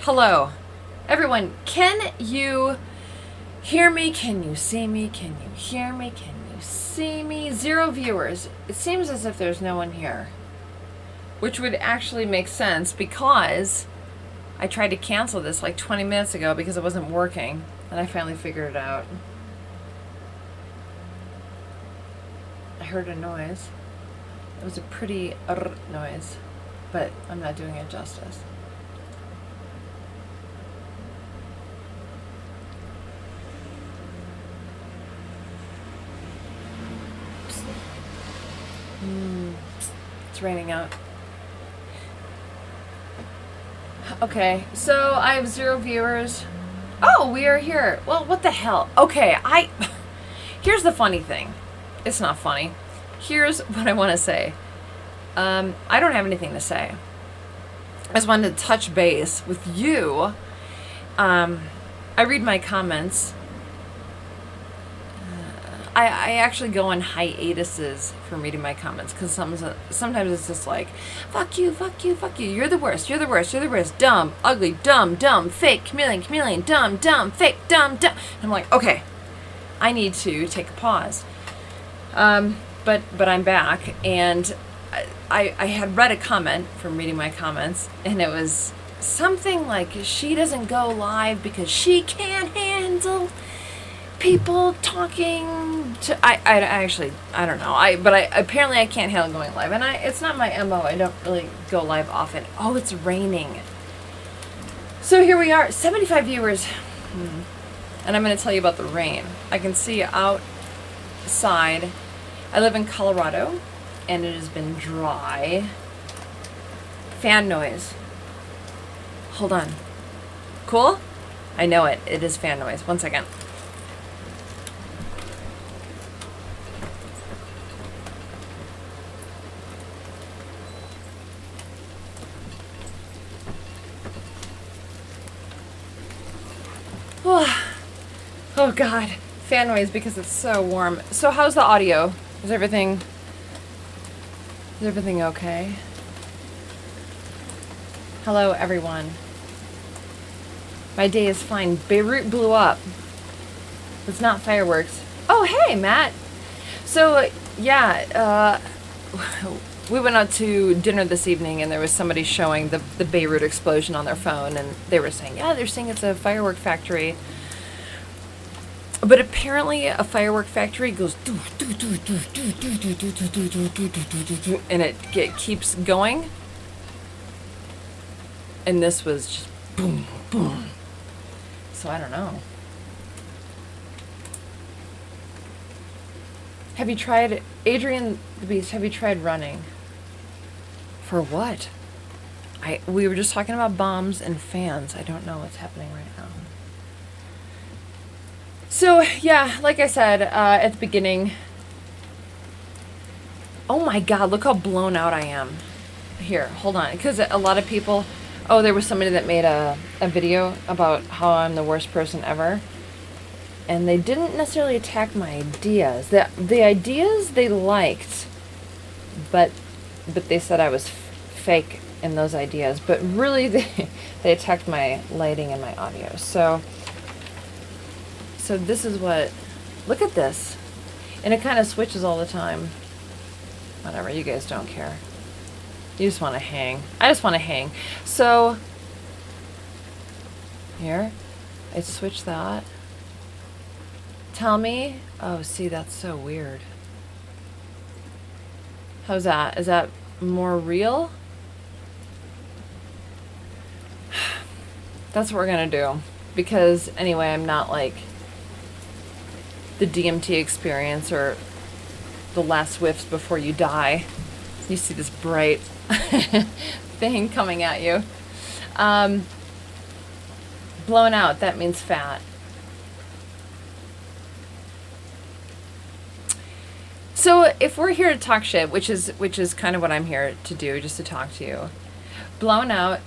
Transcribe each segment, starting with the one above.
Hello. Everyone, can you hear me? Can you see me? Can you hear me? Can you see me? 0 viewers. It seems as if there's no one here. Which would actually make sense because I tried to cancel this like 20 minutes ago because it wasn't working. And I finally figured it out. I heard a noise. It was a pretty noise, but I'm not doing it justice. It's raining out. Okay, so I have 0 viewers. Oh, we are here. Well, what the hell? Okay, here's the funny thing. It's not funny. Here's what I want to say. I don't have anything to say. I just wanted to touch base with you. I read my comments. I actually go on hiatuses for reading my comments because sometimes it's just like, fuck you, fuck you, fuck you. You're the worst. You're the worst. You're the worst. Dumb, ugly, dumb, dumb, fake, chameleon, chameleon, dumb, dumb, fake, dumb, dumb. And I'm like, okay, I need to take a pause. But I'm back, and I had read a comment from reading my comments, and it was something like she doesn't go live because she can't handle people talking to I don't know, but apparently I can't handle going live, and it's not my MO. I don't really go live often. Oh, it's raining. So here we are, 75 viewers, and I'm going to tell you about the rain. I can see outside. I live in Colorado, and it has been dry. Fan noise. Hold on. Cool? I know it. It is fan noise. 1 second. Oh God, fan noise because it's so warm. So how's the audio? Is everything okay? Hello everyone. My day is fine. Beirut blew up. It's not fireworks. Oh hey Matt. So yeah, we went out to dinner this evening, and there was somebody showing the Beirut explosion on their phone, and they were saying, yeah, they're saying it's a firework factory. But apparently a firework factory goes and it keeps going. And this was just boom, boom. So I don't know. Have you tried, Adrian the Beast, have you tried running? For what? We were just talking about bombs and fans. I don't know what's happening right now. So, yeah, like I said at the beginning, oh my God, look how blown out I am. Here, hold on, because a lot of people, there was somebody that made a video about how I'm the worst person ever, and they didn't necessarily attack my ideas. The ideas they liked, but they said I was fake in those ideas, but really they attacked my lighting and my audio. So this is what, look at this. And it kind of switches all the time. Whatever, you guys don't care. You just want to hang. I just want to hang. So, here, I switch that. Tell me, oh, see, that's so weird. How's that? Is that more real? That's what we're going to do. Because, anyway, I'm not like the DMT experience or the last whiffs before you die. You see this bright thing coming at you. Blown out, that means fat. So if we're here to talk shit, which is kind of what I'm here to do, just to talk to you. Blown out,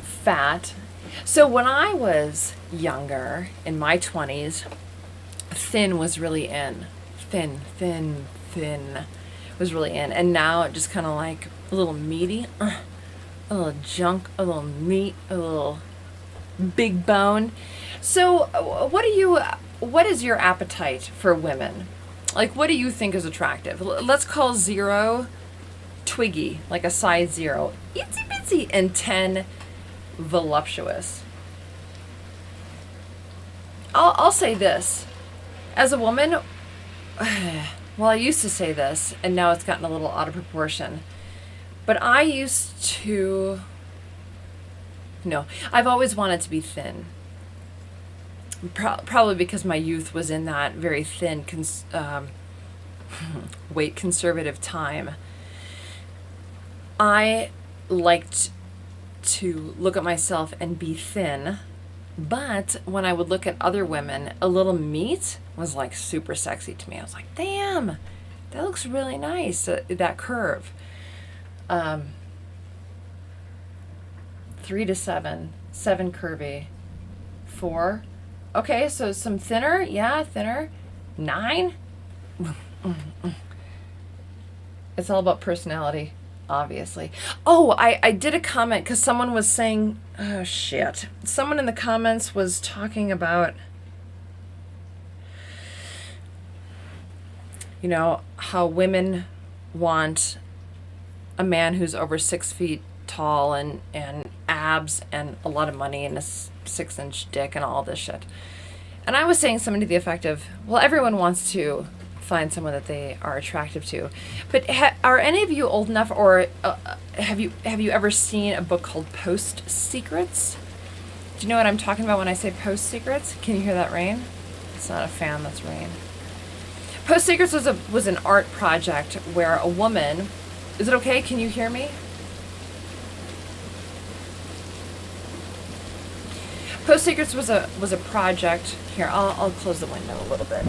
fat. So when I was younger, in my 20s, thin was really in. Thin was really in. And now it just kind of like a little meaty, a little junk, a little meat, a little big bone. So what is your appetite for women? Like, what do you think is attractive? Let's call 0 twiggy, like a size 0, itsy bitsy, and 10 voluptuous. I'll say this. As a woman, well, I used to say this, and now it's gotten a little out of proportion. But I used to... No, I've always wanted to be thin. Probably because my youth was in that very thin, weight conservative time. I liked to look at myself and be thin, but when I would look at other women, a little meat was like super sexy to me. I was like, damn, that looks really nice, that curve. 3 to 7, 7 curvy, 4. Okay, so some thinner, yeah, thinner. 9. It's all about personality, obviously. Oh, I did a comment because someone was saying, oh shit. Someone in the comments was talking about, you know, how women want a man who's over 6 feet tall and abs and a lot of money and a 6-inch dick and all this shit. And I was saying something to the effect of, well, everyone wants to find someone that they are attractive to, but are any of you old enough, or have you ever seen a book called Post Secrets? Do you know what I'm talking about when I say Post Secrets? Can you hear that rain? It's not a fan, that's rain. Post Secrets was an art project where a woman... Is it okay? Can you hear me? Post Secrets was a project. Here, I'll close the window a little bit.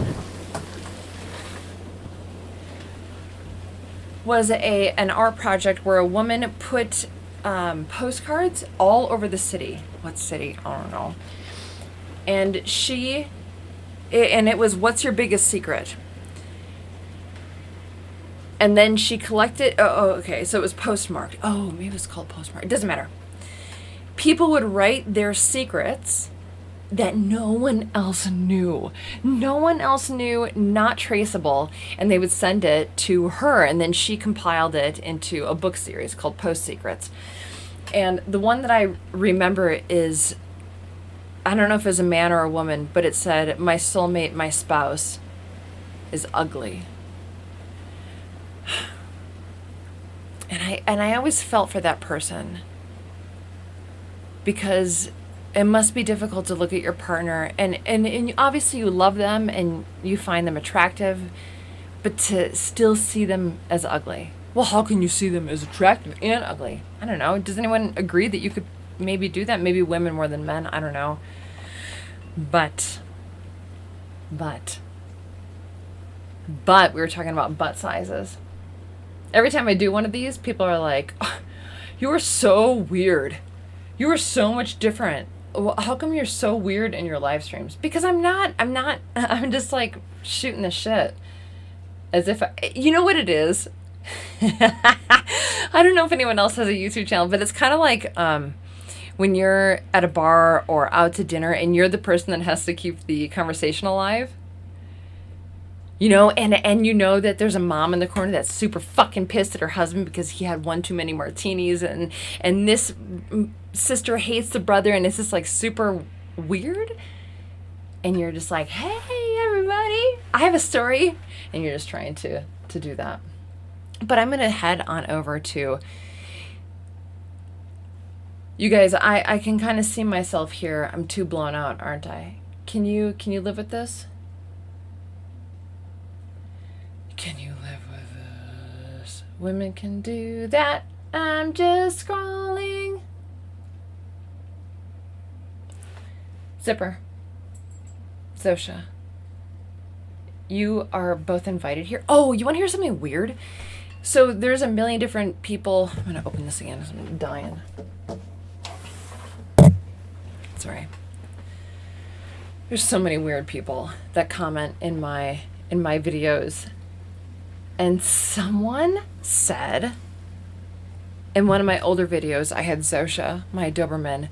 Was an art project where a woman put postcards all over the city. What city? I don't know. And it was, what's your biggest secret? And then she collected, okay, so it was postmarked. Oh, maybe it was called postmarked. It doesn't matter. People would write their secrets that no one else knew. No one else knew, not traceable, and they would send it to her, and then she compiled it into a book series called Post Secrets. And the one that I remember is, I don't know if it was a man or a woman, but it said, my soulmate, my spouse, is ugly. And I always felt for that person, because it must be difficult to look at your partner and obviously you love them and you find them attractive, but to still see them as ugly. Well, how can you see them as attractive and ugly? I don't know. Does anyone agree that you could maybe do that? Maybe women more than men. I don't know. But we were talking about butt sizes. Every time I do one of these, people are like, oh, you are so weird. You are so much different. Well, how come you're so weird in your live streams? Because I'm not, I'm just like shooting the shit. As if, you know what it is? I don't know if anyone else has a YouTube channel, but it's kind of like when you're at a bar or out to dinner and you're the person that has to keep the conversation alive. You know, and you know that there's a mom in the corner that's super fucking pissed at her husband because he had one too many martinis, and this sister hates the brother, and it's just like super weird. And you're just like, hey, everybody, I have a story. And you're just trying to do that. But I'm going to head on over to, you guys, I can kind of see myself here. I'm too blown out, aren't I? Can you live with this? Can you live with this? Women can do that. I'm just scrolling. Zipper. Zosha. You are both invited here. Oh, you want to hear something weird? So there's a million different people. I'm going to open this again. I'm dying. Sorry. There's so many weird people that comment in my videos. And someone said, in one of my older videos, I had Zosha, my Doberman,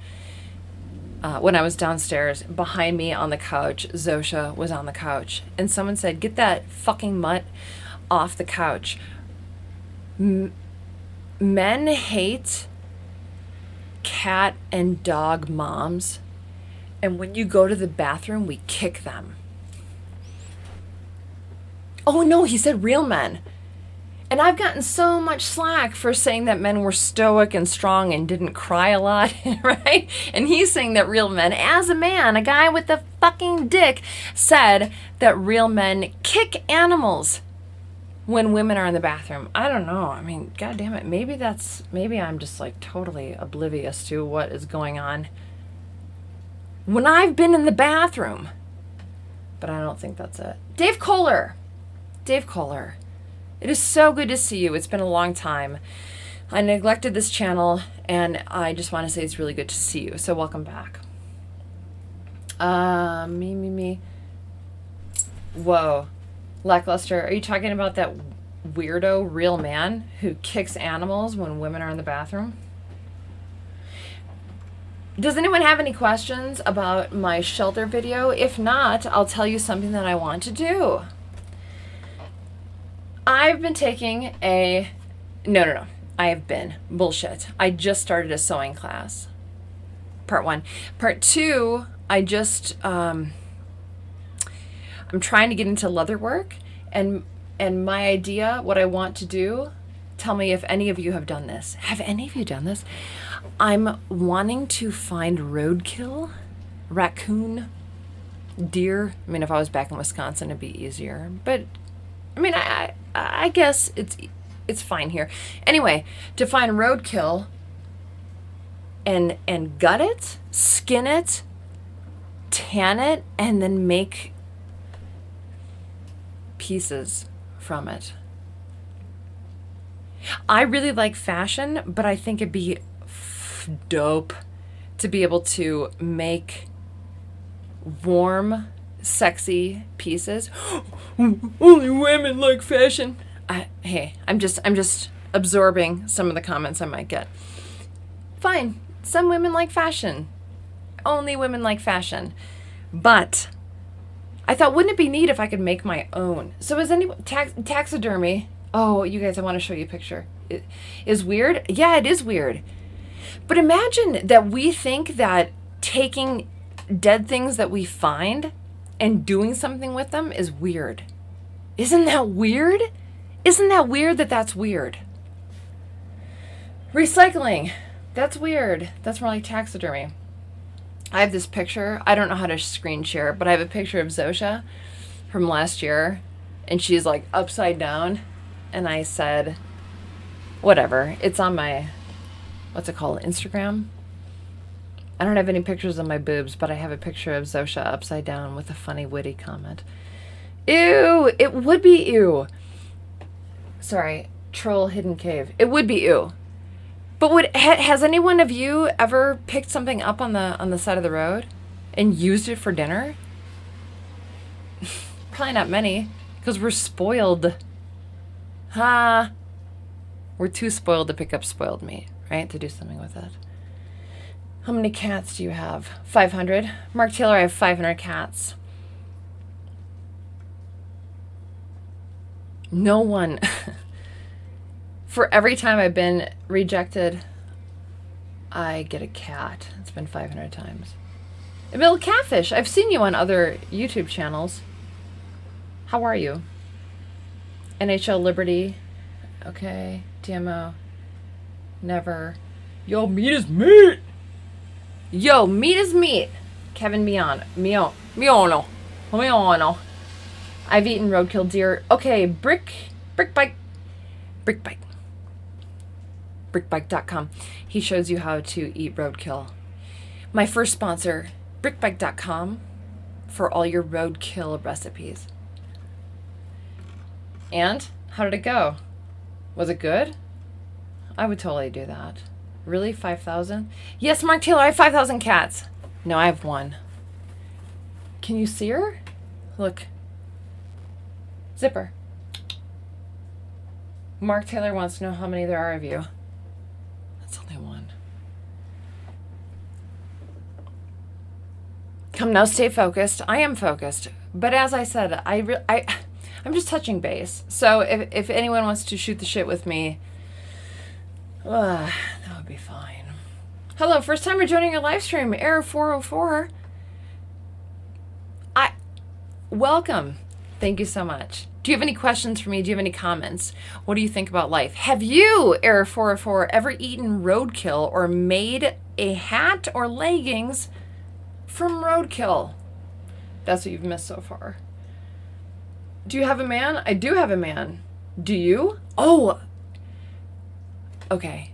when I was downstairs. Behind me on the couch, Zosha was on the couch. And someone said, get that fucking mutt off the couch. Men hate cat and dog moms. And when you go to the bathroom, we kick them. Oh no, he said real men. And I've gotten so much slack for saying that men were stoic and strong and didn't cry a lot, right? And he's saying that real men, as a man, a guy with a fucking dick, said that real men kick animals when women are in the bathroom. I don't know. I mean, God damn it. Maybe I'm just like totally oblivious to what is going on when I've been in the bathroom. But I don't think that's it. Dave Kohler. It is so good to see you. It's been a long time. I neglected this channel, and I just want to say it's really good to see you. So welcome back. Me. Whoa. Lackluster. Are you talking about that weirdo real man who kicks animals when women are in the bathroom? Does anyone have any questions about my shelter video? If not, I'll tell you something that I want to do. I've been taking a... No. I have been. Bullshit. I just started a sewing class. Part 1. Part 2, I just... I'm trying to get into leather work. And my idea, what I want to do... Tell me if any of you have done this. Have any of you done this? I'm wanting to find roadkill, raccoon, deer. I mean, if I was back in Wisconsin, it'd be easier. But... I mean, I guess it's fine here. Anyway, to find roadkill and gut it, skin it, tan it, and then make pieces from it. I really like fashion, but I think it'd be dope to be able to make warm, sexy pieces. Only women like fashion. Hey, I'm just absorbing some of the comments I might get. Fine, some women like fashion. Only women like fashion. But I thought, wouldn't it be neat if I could make my own? So is anyone taxidermy? Oh, you guys, I want to show you a picture. It is weird. Yeah, it is weird. But imagine that we think that taking dead things that we find and doing something with them is weird. Isn't that weird? Isn't that weird that that's weird? Recycling. That's weird. That's more like taxidermy. I have this picture. I don't know how to screen share, but I have a picture of Zosha from last year, and she's like upside down. And I said, whatever. It's on my, what's it called, Instagram? I don't have any pictures of my boobs, but I have a picture of Zosha upside down with a funny, witty comment. Ew! It would be ew. Sorry, troll hidden cave. It would be ew. But has any one of you ever picked something up on the side of the road and used it for dinner? Probably not many, because we're spoiled. We're too spoiled to pick up spoiled meat, right? To do something with it. How many cats do you have? 500. Mark Taylor, I have 500 cats. No one. For every time I've been rejected, I get a cat. It's been 500 times. Bill Catfish, I've seen you on other YouTube channels. How are you? NhlLiberty. Okay. TMO. Never. Yo, meat is meat! Yo, meat is meat. Kevin Miono. I've eaten roadkill deer. Okay, Brickbike. Brickbike.com. He shows you how to eat roadkill. My first sponsor, Brickbike.com, for all your roadkill recipes. And how did it go? Was it good? I would totally do that. Really? 5,000? Yes, Mark Taylor, I have 5,000 cats. No, I have one. Can you see her? Look. Zipper. Mark Taylor wants to know how many there are of you. That's only one. Come now, stay focused. I am focused. But as I said, I'm just touching base. So if anyone wants to shoot the shit with me, that would be fine. Hello, first time you're joining your live stream, Error 404. Welcome. Thank you so much. Do you have any questions for me? Do you have any comments? What do you think about life? Have you, Error 404, ever eaten roadkill or made a hat or leggings from roadkill? That's what you've missed so far. Do you have a man? I do have a man. Do you? Oh, okay.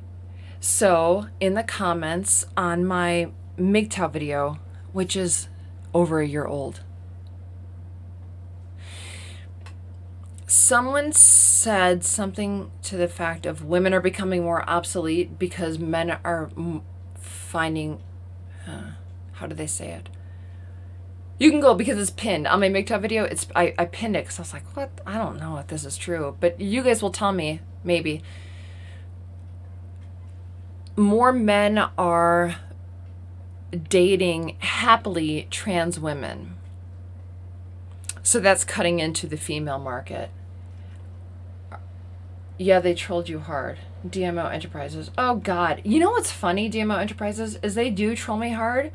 So in the comments on my MGTOW video, which is over a year old, someone said something to the fact of women are becoming more obsolete because men are finding, how do they say it? You can go because it's pinned on my MGTOW video. I pinned it because I was like, what? I don't know if this is true, but you guys will tell me maybe. More men are dating happily trans women. So that's cutting into the female market. Yeah, they trolled you hard. DMO Enterprises. Oh, God. You know what's funny, DMO Enterprises, is they do troll me hard.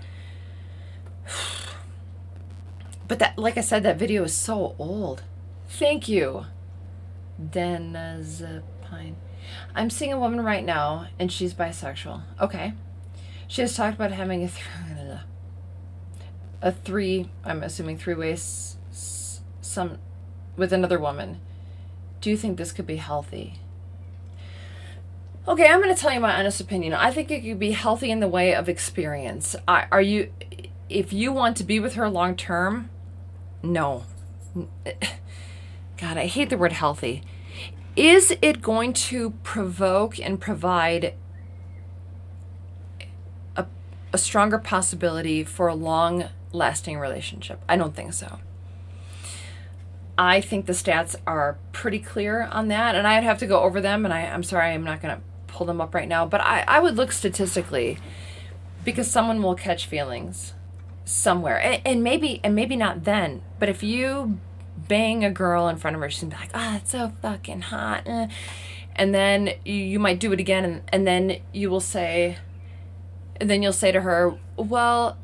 But that, like I said, that video is so old. Thank you. Denazapine. I'm seeing a woman right now, and she's bisexual. Okay. She has talked about having a three, I'm assuming three-way some with another woman. Do you think this could be healthy? Okay, I'm going to tell you my honest opinion. I think it could be healthy in the way of experience. If you want to be with her long term, no. God, I hate the word healthy. Is it going to provoke and provide a stronger possibility for a long-lasting relationship? I don't think so. I think the stats are pretty clear on that, and I'd have to go over them, and I'm sorry, I'm not going to pull them up right now, but I would look statistically, because someone will catch feelings somewhere, and maybe not then, but if you bang a girl in front of her, she's gonna be like, oh, it's so fucking hot, and then you might do it again, and then you'll say to her, well,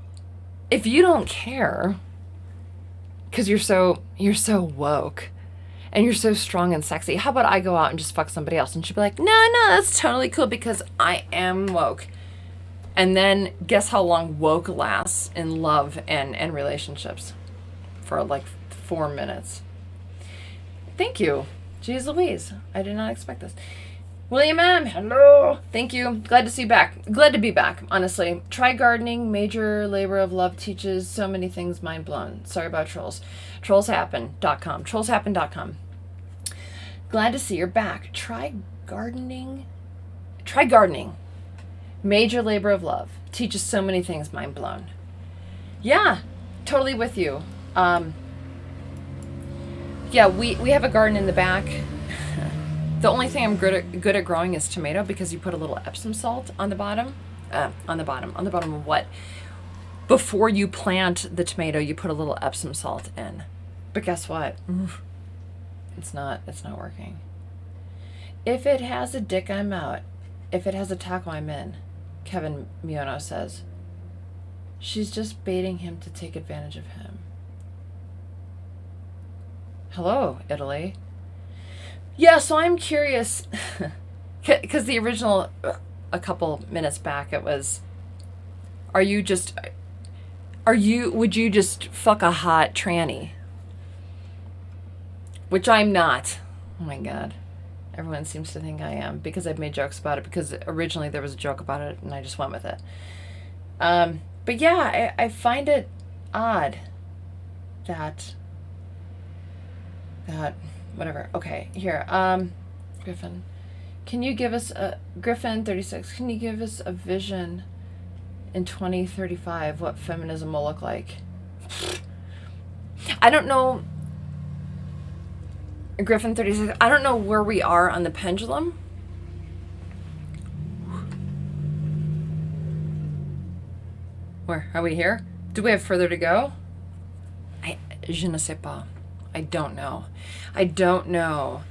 if you don't care, because you're so woke and you're so strong and sexy, how about I go out and just fuck somebody else? And she'd be like, no, that's totally cool because I am woke. And then guess how long woke lasts in love and relationships? For like 4 minutes. Thank you. Jeez Louise. I did not expect this. William M. Hello. Thank you. Glad to see you back. Glad to be back, honestly. Try gardening. Major labor of love teaches so many things. Mind blown. Sorry about trolls. Trollshappen.com. Trollshappen.com. Glad to see you're back. Try gardening. Try gardening. Major labor of love teaches so many things. Mind blown. Yeah, totally with you. Yeah, we have a garden in the back. The only thing I'm good at growing is tomato because you put a little Epsom salt on the bottom. On the bottom of what? Before you plant the tomato, you put a little Epsom salt in. But guess what? It's not working. If it has a dick, I'm out. If it has a taco, I'm in. Kevin Miono says. She's just baiting him to take advantage of him. Hello, Italy. Yeah, so I'm curious, because the original, a couple minutes back, it was, would you just fuck a hot tranny? Which I'm not. Oh my God. Everyone seems to think I am, because I've made jokes about it, because originally there was a joke about it, and I just went with it. But yeah, I find it odd that whatever. Okay, here. Griffin. Can you give us Griffin 36, can you give us a vision in 2035 what feminism will look like? I don't know. Griffin 36, I don't know where we are on the pendulum. Where are we here? Do we have further to go? Je ne sais pas. I don't know. I don't know.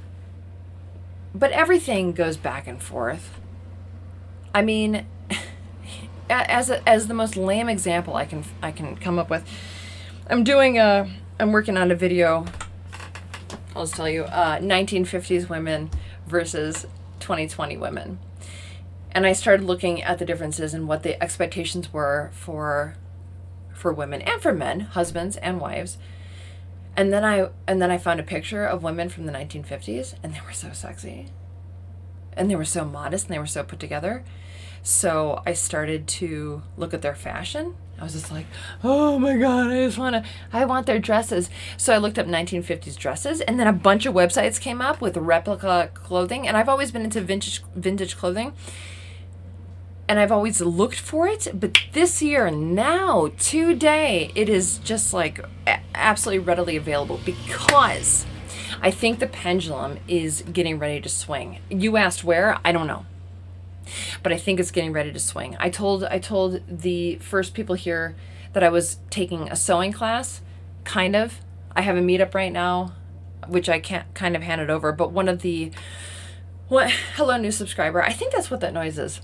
But everything goes back and forth. I mean, as the most lame example I can come up with, I'm working on a video. I'll just tell you, 1950s women versus 2020 women. And I started looking at the differences and what the expectations were for women and for men, husbands and wives. And then I found a picture of women from the 1950s, and they were so sexy. And they were so modest, and they were so put together. So I started to look at their fashion. I was just like, oh my God, I want their dresses. So I looked up 1950s dresses, and then a bunch of websites came up with replica clothing. And I've always been into vintage clothing. And I've always looked for it, but this year, now, today, it is just like absolutely readily available because I think the pendulum is getting ready to swing. You asked where? I don't know. But I think it's getting ready to swing. I told the first people here that I was taking a sewing class, kind of. I have a meetup right now, which I can't kind of hand it over, but hello, new subscriber. I think that's what that noise is.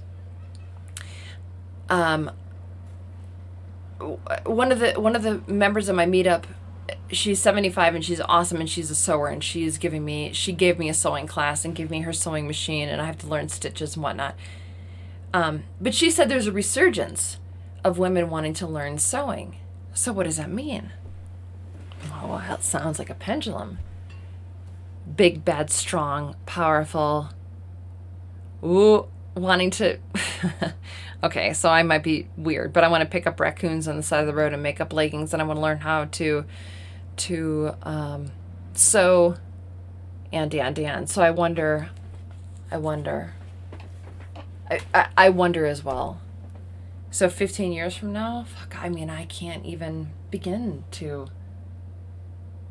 One of the members of my meetup, she's 75 and she's awesome and she's a sewer, and she gave me a sewing class and gave me her sewing machine, and I have to learn stitches and whatnot. But she said there's a resurgence of women wanting to learn sewing. So what does that mean? Oh, that sounds like a pendulum. Big, bad, strong, powerful. Ooh, wanting to... Okay, so I might be weird, but I want to pick up raccoons on the side of the road and make up leggings, and I want to learn how to sew and. So I wonder as well. So 15 years from now, I mean, I can't even begin to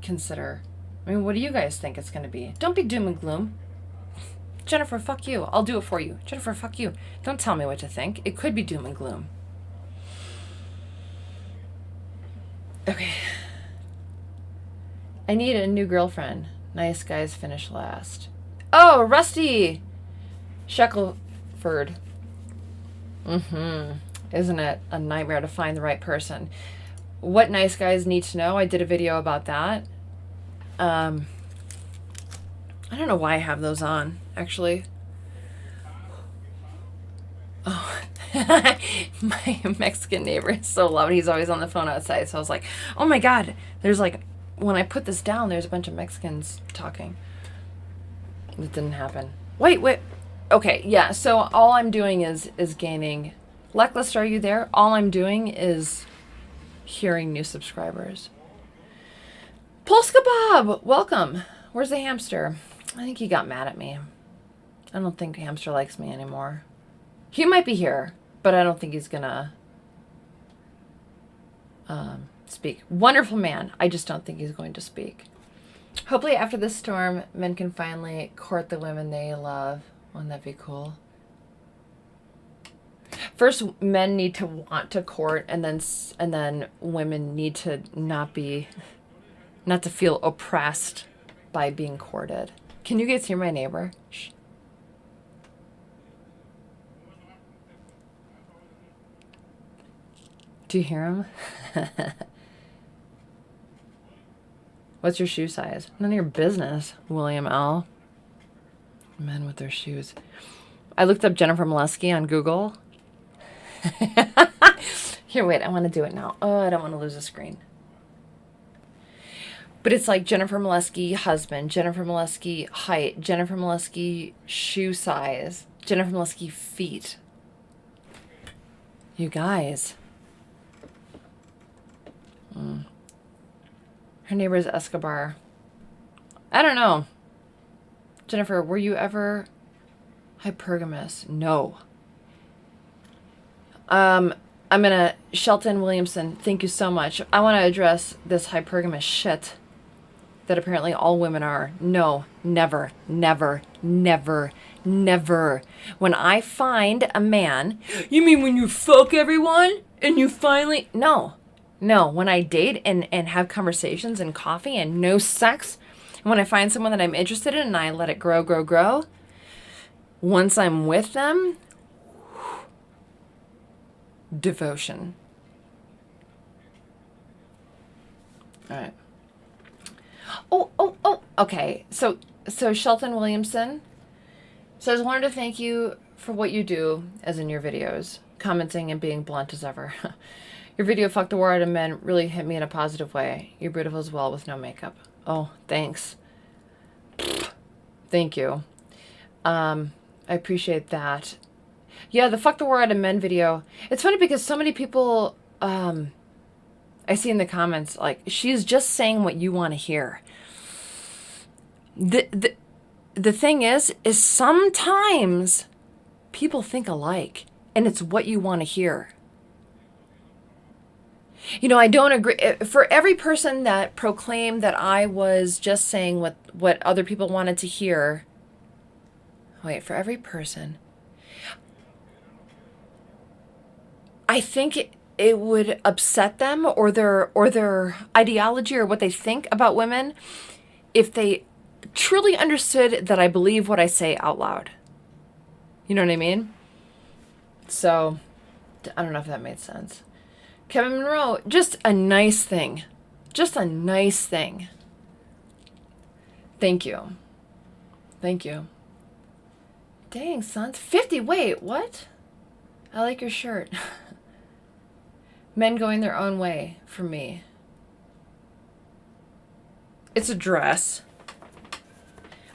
consider. I mean, what do you guys think it's going to be? Don't be doom and gloom. Jennifer, fuck you. I'll do it for you. Jennifer, fuck you. Don't tell me what to think. It could be doom and gloom. Okay. I need a new girlfriend. Nice guys finish last. Oh, Rusty Shackelford. Isn't it a nightmare to find the right person? What nice guys need to know? I did a video about that. I don't know why I have those on, actually. Oh, my Mexican neighbor is so loud. He's always on the phone outside. So I was like, oh my God, there's like, when I put this down, there's a bunch of Mexicans talking. It didn't happen. Wait. Okay, yeah, so all I'm doing is gaining. Lucklist, are you there? All I'm doing is hearing new subscribers. Polska Bob, welcome. Where's the hamster? I think he got mad at me. I don't think hamster likes me anymore. He might be here, but I don't think he's gonna speak. Wonderful man. I just don't think he's going to speak. Hopefully after this storm, men can finally court the women they love. Wouldn't that be cool? First, men need to want to court, and then women need to not to feel oppressed by being courted. Can you guys hear my neighbor? Shh. Do you hear him? What's your shoe size? None of your business, William L. Men with their shoes. I looked up Jennifer Moleski on Google. Here, wait, I want to do it now. Oh, I don't want to lose the screen. But it's like Jennifer Moleski husband, Jennifer Moleski height, Jennifer Moleski shoe size, Jennifer Moleski feet. You guys. Her neighbor is Escobar. I don't know. Jennifer, were you ever hypergamous? No. Shelton Williamson, thank you so much. I want to address this hypergamous shit that apparently all women are. No, never, never, never, never. When I find a man, you mean when you fuck everyone and you finally, no, No, when I date and have conversations and coffee and no sex, and when I find someone that I'm interested in and I let it grow, grow, grow, once I'm with them, devotion. All right. Oh. Okay. So Shelton Williamson says, I wanted to thank you for what you do, as in your videos, commenting and being blunt as ever. Your video, Fuck the War Out of Men, really hit me in a positive way. You're beautiful as well with no makeup. Oh, thanks. Thank you. I appreciate that. Yeah, the Fuck the War Out of Men video. It's funny because so many people I see in the comments, like, she's just saying what you want to hear. The thing is sometimes people think alike, and it's what you want to hear. You know, I don't agree. For every person that proclaimed that I was just saying what other people wanted to hear. Wait, for every person. I think it would upset them or their ideology or what they think about women if they truly understood that I believe what I say out loud. You know what I mean? So, I don't know if that made sense. Kevin Monroe, just a nice thing. Just a nice thing. Thank you. Thank you. Dang, son. 50. Wait, what? I like your shirt. Men going their own way for me. It's a dress.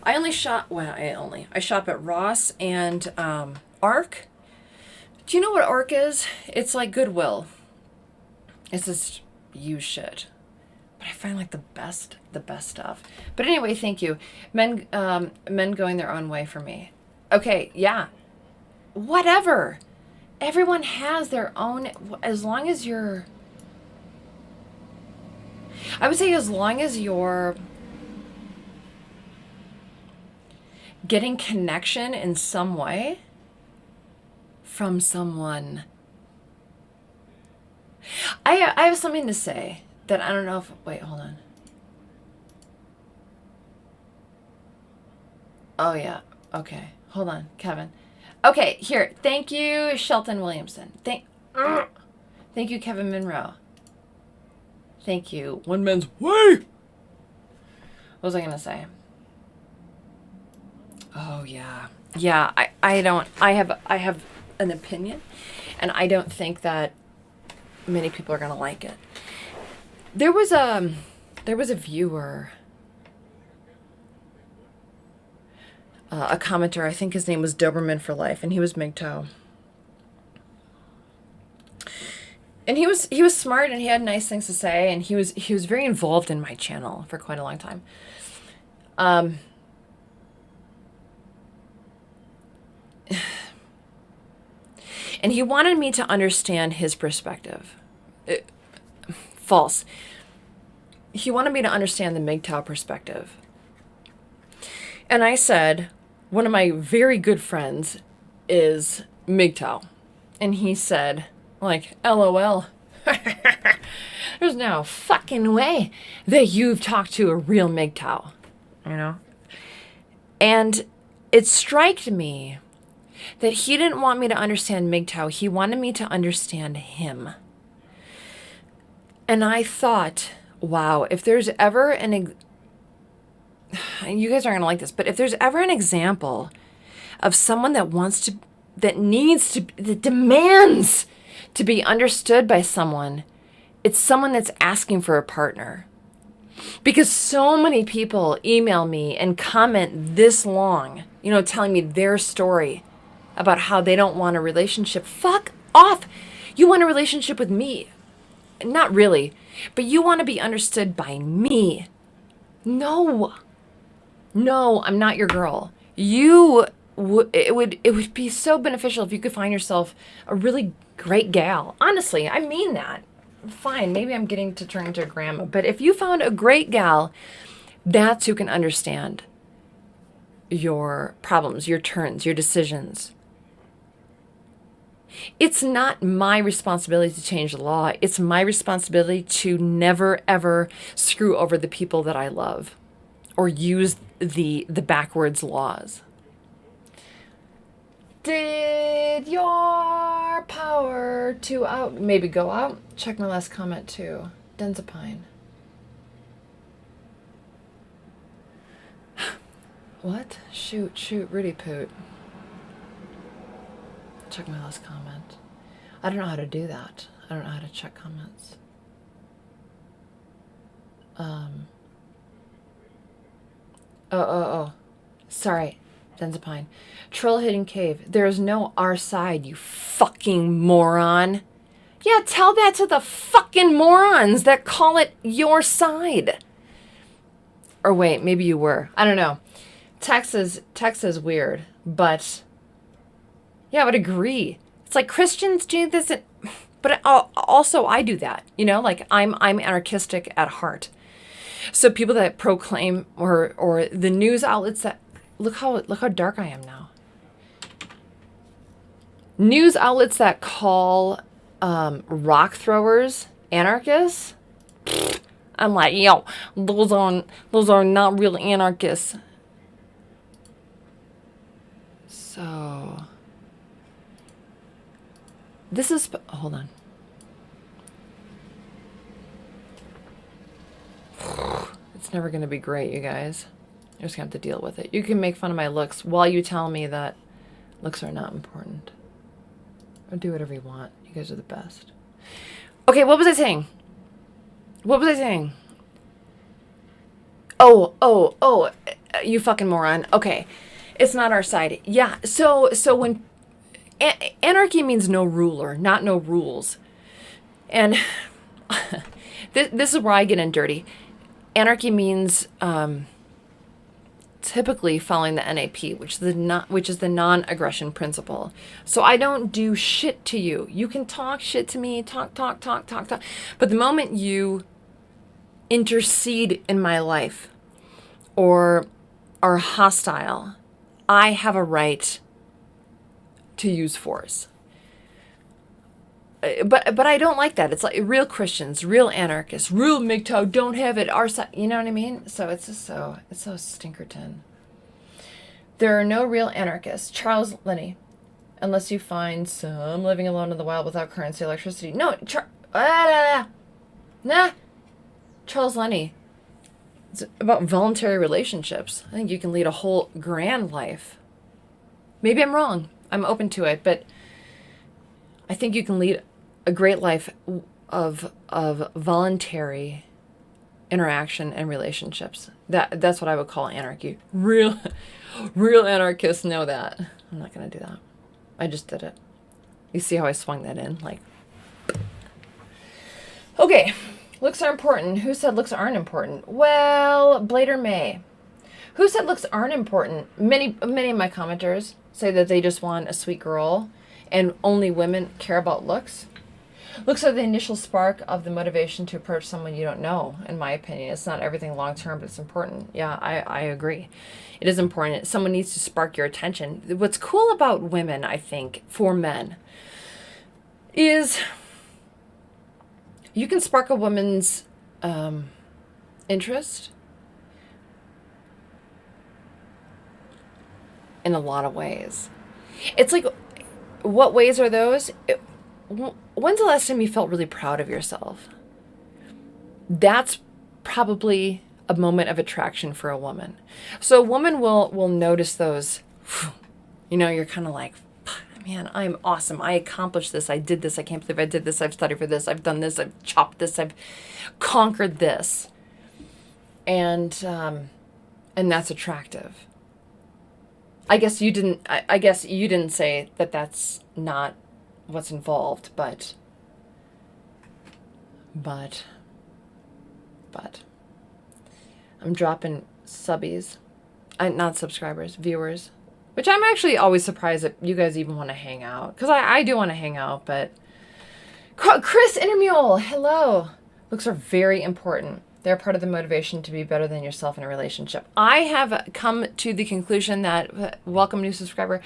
I shop at Ross and Arc. Do you know what Arc is? It's like Goodwill. It's just used shit. But I find like the best stuff. But anyway, thank you. Men going their own way for me. Okay, yeah. Whatever. Everyone has their own, as long as you're, I would say as long as you're getting connection in some way from someone. I have something to say that I don't know if, wait, hold on. Oh yeah, okay, hold on, Kevin. Okay, here, thank you, Shelton Williamson. Thank you, Kevin Monroe. Thank you, One Man's Way. What was I gonna say? Oh yeah, yeah. I have an opinion, and I don't think that many people are gonna like it. There was a viewer, a commenter. I think his name was Doberman for Life, and he was MGTOW. And he was smart, and he had nice things to say, and he was very involved in my channel for quite a long time. And he wanted me to understand his perspective. False. He wanted me to understand the MGTOW perspective. And I said, one of my very good friends is MGTOW. And he said, like, LOL. There's no fucking way that you've talked to a real MGTOW. You know? And it struck me that he didn't want me to understand MGTOW. He wanted me to understand him. And I thought, wow, if there's ever and you guys aren't going to like this, but if there's ever an example of someone that demands to be understood by someone, it's someone that's asking for a partner. Because so many people email me and comment this long, you know, telling me their story about how they don't want a relationship. Fuck off. You want a relationship with me. Not really, but you want to be understood by me. No, I'm not your girl. It would be so beneficial if you could find yourself a really great gal. Honestly, I mean that. Fine, maybe I'm getting to turn into a grandma, but if you found a great gal, that's who can understand your problems, your turns, your decisions. It's not my responsibility to change the law. It's my responsibility to never, ever screw over the people that I love or use the backwards laws. Did your power to out maybe go out? Check my last comment too. Denzapine. What? Shoot, Rudy Poot. Check my last comment. I don't know how to do that. I don't know how to check comments. Oh. Sorry, Denzapine. Troll hidden cave. There is no our side, you fucking moron. Yeah, tell that to the fucking morons that call it your side. Or wait, maybe you were. I don't know. Text is weird, but yeah, I would agree. It's like Christians do this, but also I do that. You know, like I'm anarchistic at heart. So people that proclaim or the news outlets that look how dark I am now. News outlets that call rock throwers anarchists. I'm like, yo, those are not real anarchists. So this is, hold on. It's never going to be great, you guys. You're just going to have to deal with it. You can make fun of my looks while you tell me that looks are not important. Or do whatever you want. You guys are the best. Okay, what was I saying? Oh, you fucking moron. Okay. It's not our side. Yeah. So when anarchy means no ruler, not no rules. And this is where I get in dirty. Anarchy means typically following the NAP, which is the non-aggression principle. So I don't do shit to you. You can talk shit to me, talk. But the moment you intercede in my life or are hostile, I have a right to use force. But I don't like that. It's like real Christians, real anarchists, real MGTOW don't have it our side. You know what I mean? So it's so stinkerton. There are no real anarchists. Charles Lenny, unless you find some living alone in the wild without currency, electricity. No, Charles Lenny. It's about voluntary relationships. I think you can lead a whole grand life. Maybe I'm wrong. I'm open to it, but I think you can lead a great life of voluntary interaction and relationships. That's what I would call anarchy. Real anarchists know that. I'm not going to do that. I just did it. You see how I swung that in? Like, okay. Looks are important. Who said looks aren't important? Well, Blader May. Who said looks aren't important? Many of my commenters say that they just want a sweet girl and only women care about looks. Looks are the initial spark of the motivation to approach someone you don't know, in my opinion. It's not everything long term, but it's important. Yeah, I agree. It is important. Someone needs to spark your attention. What's cool about women, I think, for men, is you can spark a woman's interest in a lot of ways. It's like, what ways are those? When's the last time you felt really proud of yourself? That's probably a moment of attraction for a woman. So a woman will notice those, you're kind of like, man, I'm awesome. I accomplished this. I did this. I can't believe I did this. I've studied for this. I've done this. I've chopped this. I've conquered this. And that's attractive. I guess you didn't say that that's not what's involved, but I'm dropping subbies, not subscribers, viewers, which I'm actually always surprised that you guys even want to hang out, because I do want to hang out, but Chris Intermule, hello. Looks are very important. They're part of the motivation to be better than yourself in a relationship. I have come to the conclusion that, welcome new subscriber,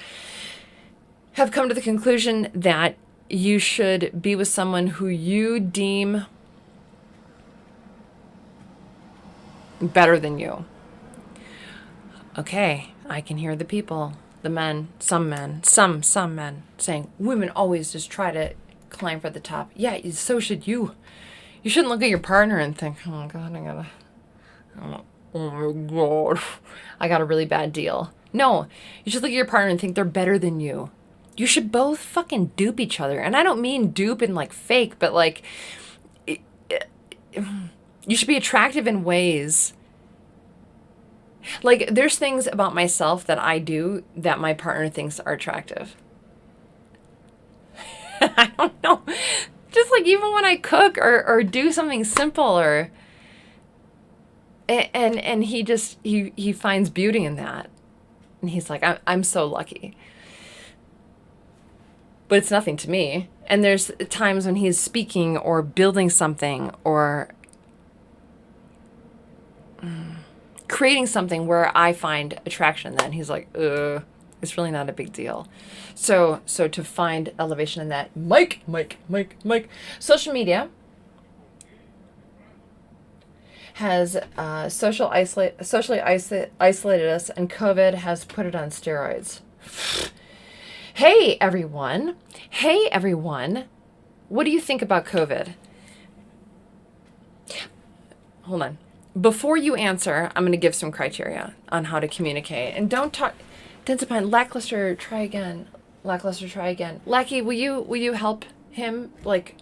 have come to the conclusion that you should be with someone who you deem better than you. Okay, I can hear the people, the men, some men saying, women always just try to climb for the top. Yeah, so should you. You shouldn't look at your partner and think, oh my God, I got a really bad deal. No, you should look at your partner and think they're better than you. You should both fucking dupe each other. And I don't mean dupe in like fake, but like, you should be attractive in ways. Like, there's things about myself that I do that my partner thinks are attractive. I don't know. Just like even when I cook or do something simple or and he just he finds beauty in that. And he's like, I'm so lucky. But it's nothing to me. And there's times when he's speaking or building something or creating something where I find attraction, then he's like, it's really not a big deal. So to find elevation in that, Mike. Social media has socially isolated us, and COVID has put it on steroids. Hey everyone. What do you think about COVID? Hold on. Before you answer, I'm going to give some criteria on how to communicate. And don't talk, Densipine, lackluster, try again. Lackey, will you help him? Like,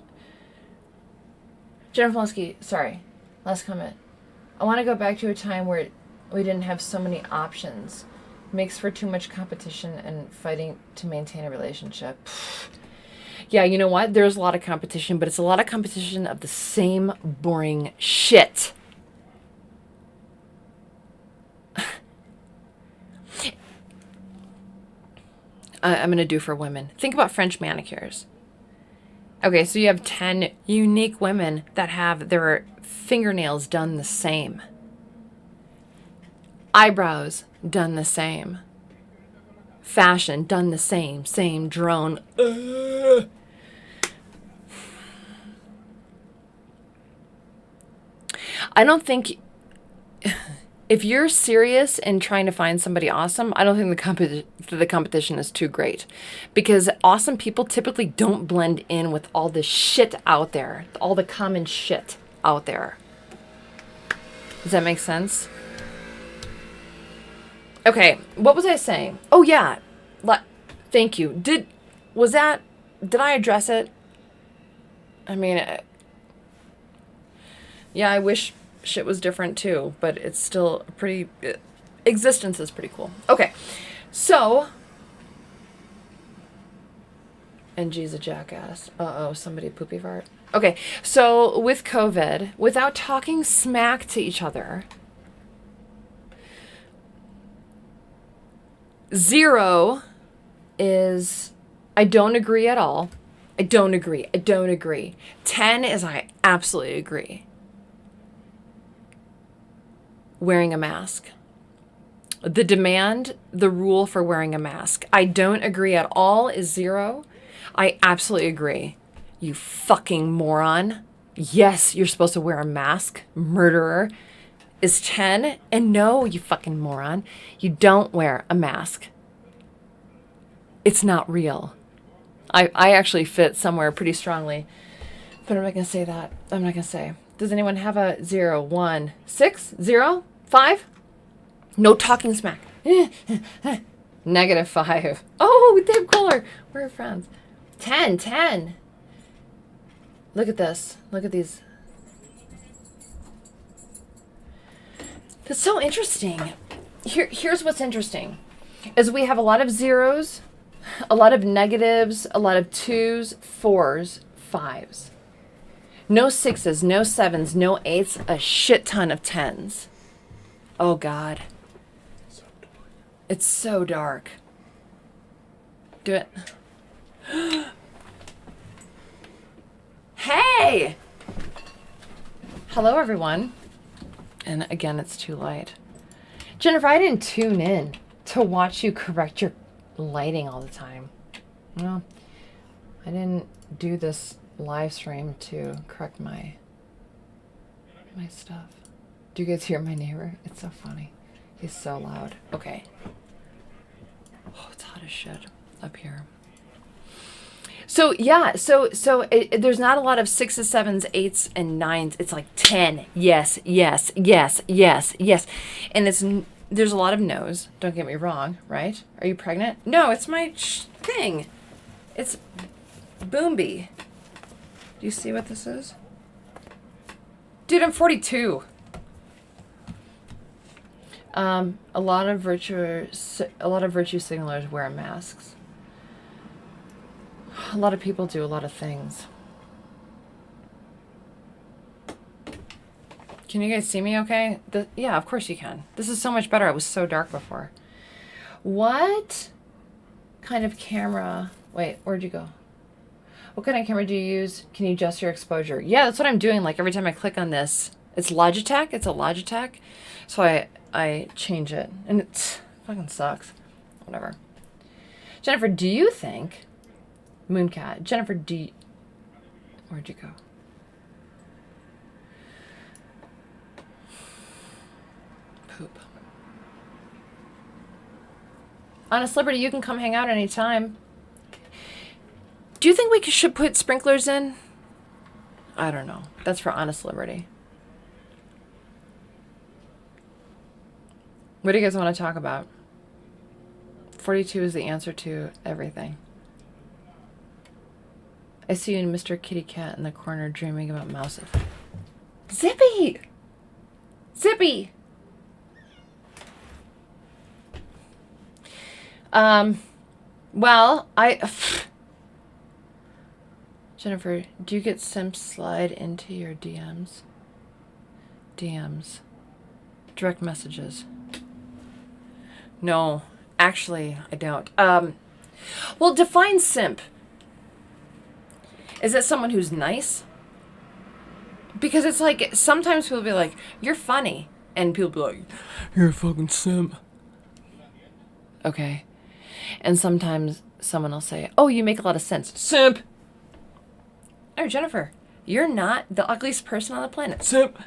Jennifer Moleski, sorry, last comment. I want to go back to a time where we didn't have so many options. Makes for too much competition and fighting to maintain a relationship. Yeah, you know what? There's a lot of competition, but it's a lot of competition of the same boring shit. I'm going to do for women. Think about French manicures. Okay, so you have 10 unique women that have their fingernails done the same. Eyebrows done the same. Fashion done the same drone. I don't think... If you're serious in trying to find somebody awesome, I don't think the competition is too great. Because awesome people typically don't blend in with all the shit out there. All the common shit out there. Does that make sense? Okay, what was I saying? Oh yeah, thank you. Did I address it? I mean, yeah, I wish shit was different too, but it's still pretty, existence is pretty cool. Okay, so, and G's a jackass. Somebody poopy fart. Okay, so with COVID, without talking smack to each other, 0 is, I don't agree at all. I don't agree. 10 is, I absolutely agree. Wearing a mask. The rule for wearing a mask. I don't agree at all is 0. I absolutely agree. You fucking moron. Yes, you're supposed to wear a mask. Murderer is 10. And no, you fucking moron. You don't wear a mask. It's not real. I actually fit somewhere pretty strongly. But I'm not going to say that. I'm not going to say. Does anyone have a 0, 1, 6, 0, 5? No talking smack. -5. Oh, Dave Kohler. We're friends. 10. Look at this. Look at these. That's so interesting. Here's what's interesting. Is we have a lot of 0s, a lot of negatives, a lot of 2s, 4s, 5s. No 6s, no 7s, no 8s, a shit ton of 10s. Oh, God. It's so dark. Do it. Hey! Hello, everyone. And again, it's too light. Jennifer, I didn't tune in to watch you correct your lighting all the time. Well, I didn't do this live stream to correct my stuff. Do you guys hear my neighbor? It's so funny. He's so loud. Okay. Oh, it's hot as shit up here. So yeah, there's not a lot of 6s, 7s, 8s, and 9s. It's like 10. Yes, yes, yes, yes, yes. And there's a lot of no's. Don't get me wrong, right? Are you pregnant? No, it's my thing. It's Boomby. Do you see what this is? Dude, I'm 42. A lot of virtue signalers wear masks. A lot of people do a lot of things. Can you guys see me okay? Yeah, of course you can. This is so much better. It was so dark before. What kind of camera? Wait, where'd you go? What kind of camera do you use? Can you adjust your exposure? Yeah, that's what I'm doing. Like every time I click on this, it's Logitech. It's a Logitech. So I change it. And it fucking sucks. Whatever. Jennifer, do you think... Mooncat. Jennifer, where'd you go? Poop. NhlLiberty, you can come hang out anytime. Do you think we should put sprinklers in? I don't know. That's for NhlLiberty. What do you guys want to talk about? 42 is the answer to everything. I see you and Mr. Kitty Cat in the corner dreaming about mouses. Zippy! Zippy! Well, Jennifer, do you get Simp slide into your DMs? DMs. Direct messages. No, actually, I don't. Well, define Simp. Is it someone who's nice? Because it's like, sometimes people be like, you're funny. And people be like, you're a fucking simp. Okay. And sometimes someone will say, oh, you make a lot of sense. Simp! Oh, Jennifer, you're not the ugliest person on the planet. Simp!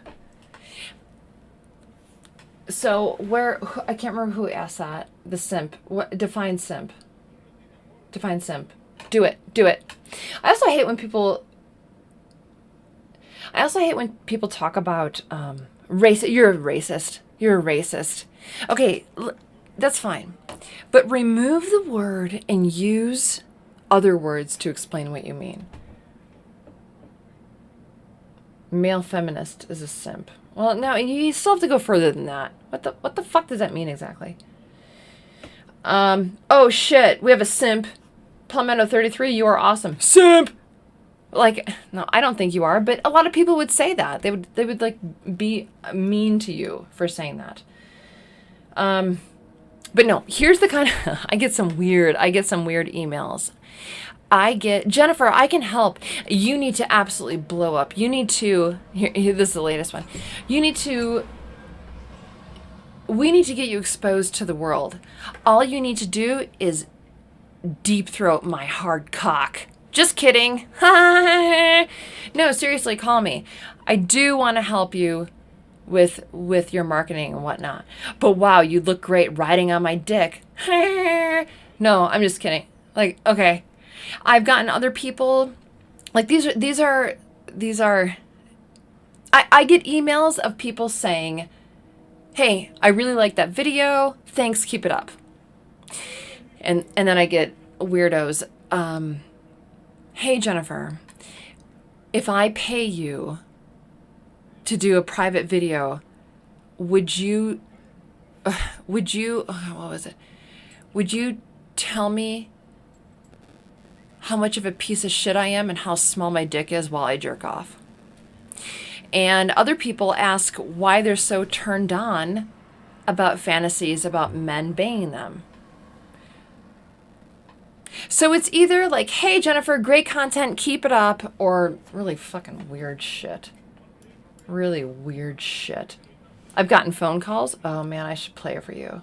So, I can't remember who asked that. The simp. Define simp. Define simp. Do it. Do it. I also hate when people talk about race. You're a racist. You're a racist. Okay, that's fine. But remove the word and use other words to explain what you mean. Male feminist is a simp. Well, no, you still have to go further than that. What the fuck does that mean exactly? Oh shit, we have a simp. Palmetto 33, you are awesome. Simp! Like, no, I don't think you are, but a lot of people would say that. They would like be mean to you for saying that. But no, here's the kind of I get some weird emails. Jennifer, I can help. You need to absolutely blow up. You need to here this is the latest one. We need to get you exposed to the world. All you need to do is deep throat my hard cock. Just kidding. No, seriously, call me. I do want to help you with your marketing and whatnot. But wow, you look great riding on my dick. No, I'm just kidding. Like, okay. I've gotten other people like these are I get emails of people saying, "Hey, I really like that video. Thanks, keep it up." And then I get weirdos, "Hey Jennifer, if I pay you to do a private video, would you what was it? Would you tell me how much of a piece of shit I am and how small my dick is while I jerk off?" And other people ask why they're so turned on about fantasies about men banging them. So it's either like, "Hey Jennifer, great content, keep it up," or really fucking weird shit. Really weird shit. I've gotten phone calls. Oh man, I should play it for you.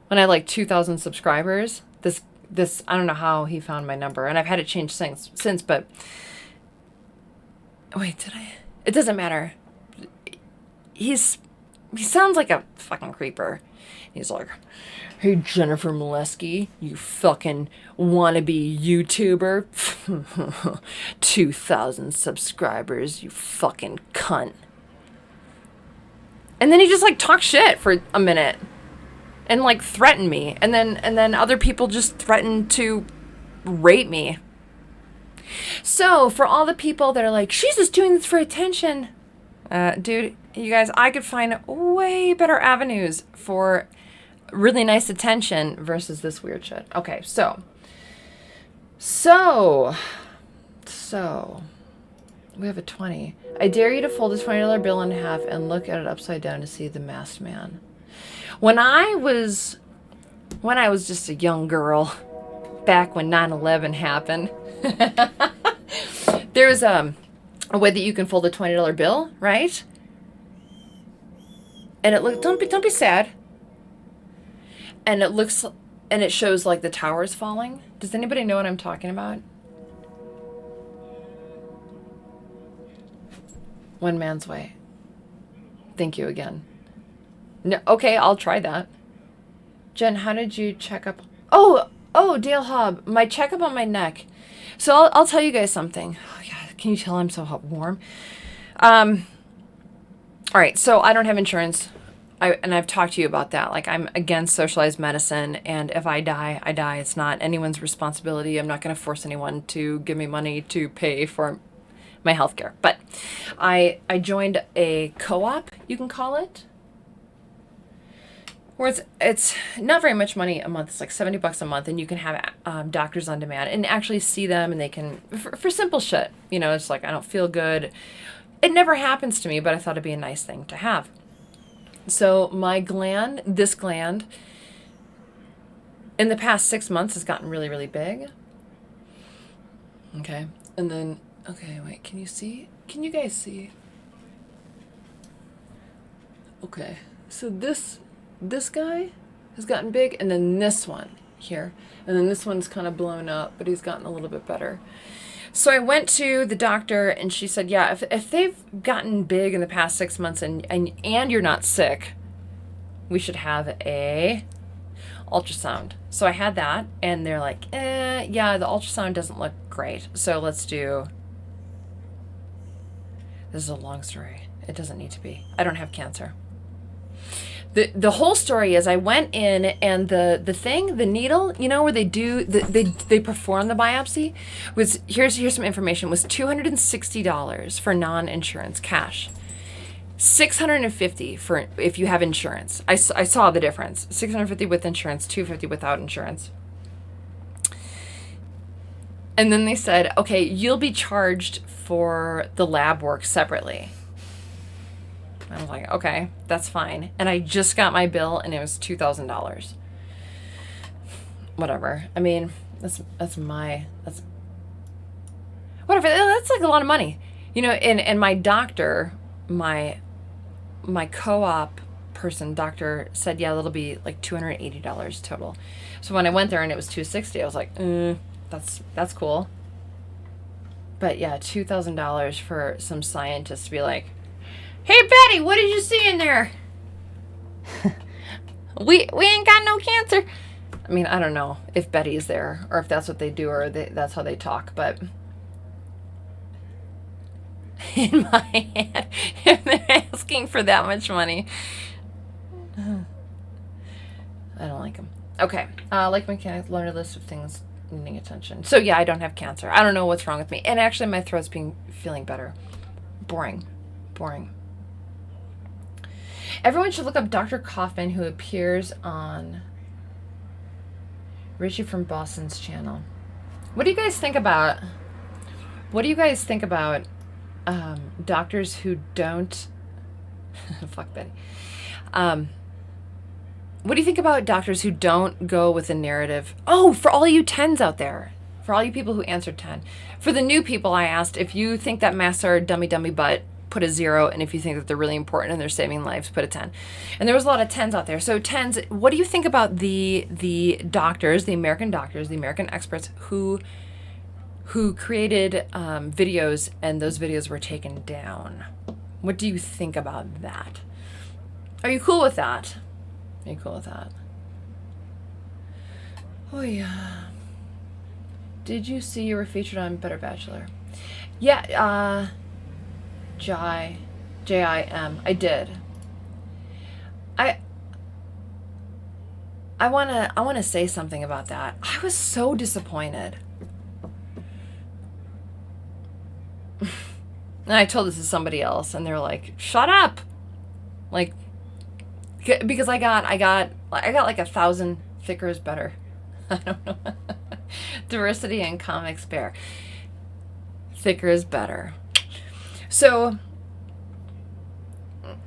When I had like 2,000 subscribers, This I don't know how he found my number, and I've had it changed since, but wait, did I? It doesn't matter. He sounds like a fucking creeper. He's like, "Hey, Jennifer Moleski, you fucking wannabe YouTuber. 2,000 subscribers, you fucking cunt." And then he just like talked shit for a minute and like threatened me. And then other people just threatened to rape me. So for all the people that are like, she's just doing this for attention. Dude, you guys, I could find way better avenues for really nice attention versus this weird shit. Okay, so we have a 20. I dare you to fold a $20 bill in half and look at it upside down to see the masked man. When I was just a young girl, back when 9/11 happened, there was a way that you can fold a $20 bill, right? And it look don't be sad. And it shows like the towers falling. Does anybody know what I'm talking about? One man's way. Thank you again. No, okay, I'll try that. Jen, how did you check up? Oh, Dale Hub, my checkup on my neck. So I'll tell you guys something. Oh, yeah, can you tell I'm so warm? All right, so I don't have insurance. I've talked to you about that. Like, I'm against socialized medicine, and if I die, I die. It's not anyone's responsibility. I'm not going to force anyone to give me money to pay for my healthcare. But I joined a co-op, you can call it, where it's not very much money a month. It's like $70 a month, and you can have doctors on demand and actually see them, and they can for simple shit. You know, it's like, I don't feel good. It never happens to me, but I thought it'd be a nice thing to have. So this gland, in the past 6 months has gotten really, really big. Okay. And then, okay, wait, can you see? Can you guys see? Okay. So this guy has gotten big, and then this one here. And then this one's kind of blown up, but he's gotten a little bit better. So I went to the doctor, and she said, yeah, if they've gotten big in the past 6 months and you're not sick, we should have a ultrasound. So I had that, and they're like, yeah, the ultrasound doesn't look great. So let's do, this is a long story. It doesn't need to be. I don't have cancer. The whole story is I went in, and the needle, you know, where they do they perform the biopsy, was here's some information, was $260 for non-insurance cash, $650 for if you have insurance. I saw the difference. $650 with insurance, $250 without insurance. And then they said, okay, you'll be charged for the lab work separately. I was like, okay, that's fine. And I just got my bill, and it was $2,000. Whatever. I mean, that's whatever. That's like a lot of money, you know. And my doctor, my co-op person doctor said, yeah, that'll be like $280 total. So when I went there and it was $260, I was like, that's cool. But yeah, $2,000 for some scientist to be like, hey, Betty, what did you see in there? we ain't got no cancer. I mean, I don't know if Betty's there or if that's what they do or that's how they talk, but in my head, if they're asking for that much money, I don't like them. Okay, like mechanics, learn a list of things needing attention. So yeah, I don't have cancer. I don't know what's wrong with me. And actually my throat's feeling better. Boring. Everyone should look up Dr. Kaufman, who appears on Richie from Boston's channel. What do you guys think about doctors who don't fuck Betty. What do you think about doctors who don't go with a narrative? Oh, for all you 10s out there, for all you people who answered 10. For the new people, I asked, if you think that masks are dummy but put a 0. And if you think that they're really important and they're saving lives, put a 10. And there was a lot of 10s out there. So 10s, what do you think about the doctors, the American doctors, the American experts who created videos and those videos were taken down? What do you think about that? Are you cool with that? Are you cool with that? Oh yeah. Did you see you were featured on Better Bachelor? Yeah, J-I-M. I did. I wanna say something about that. I was so disappointed. And I told this to somebody else, and they're like, "Shut up!" Like, because I got like 1,000 thicker is better. I don't know. Diversity in comics bear. Thicker is better. So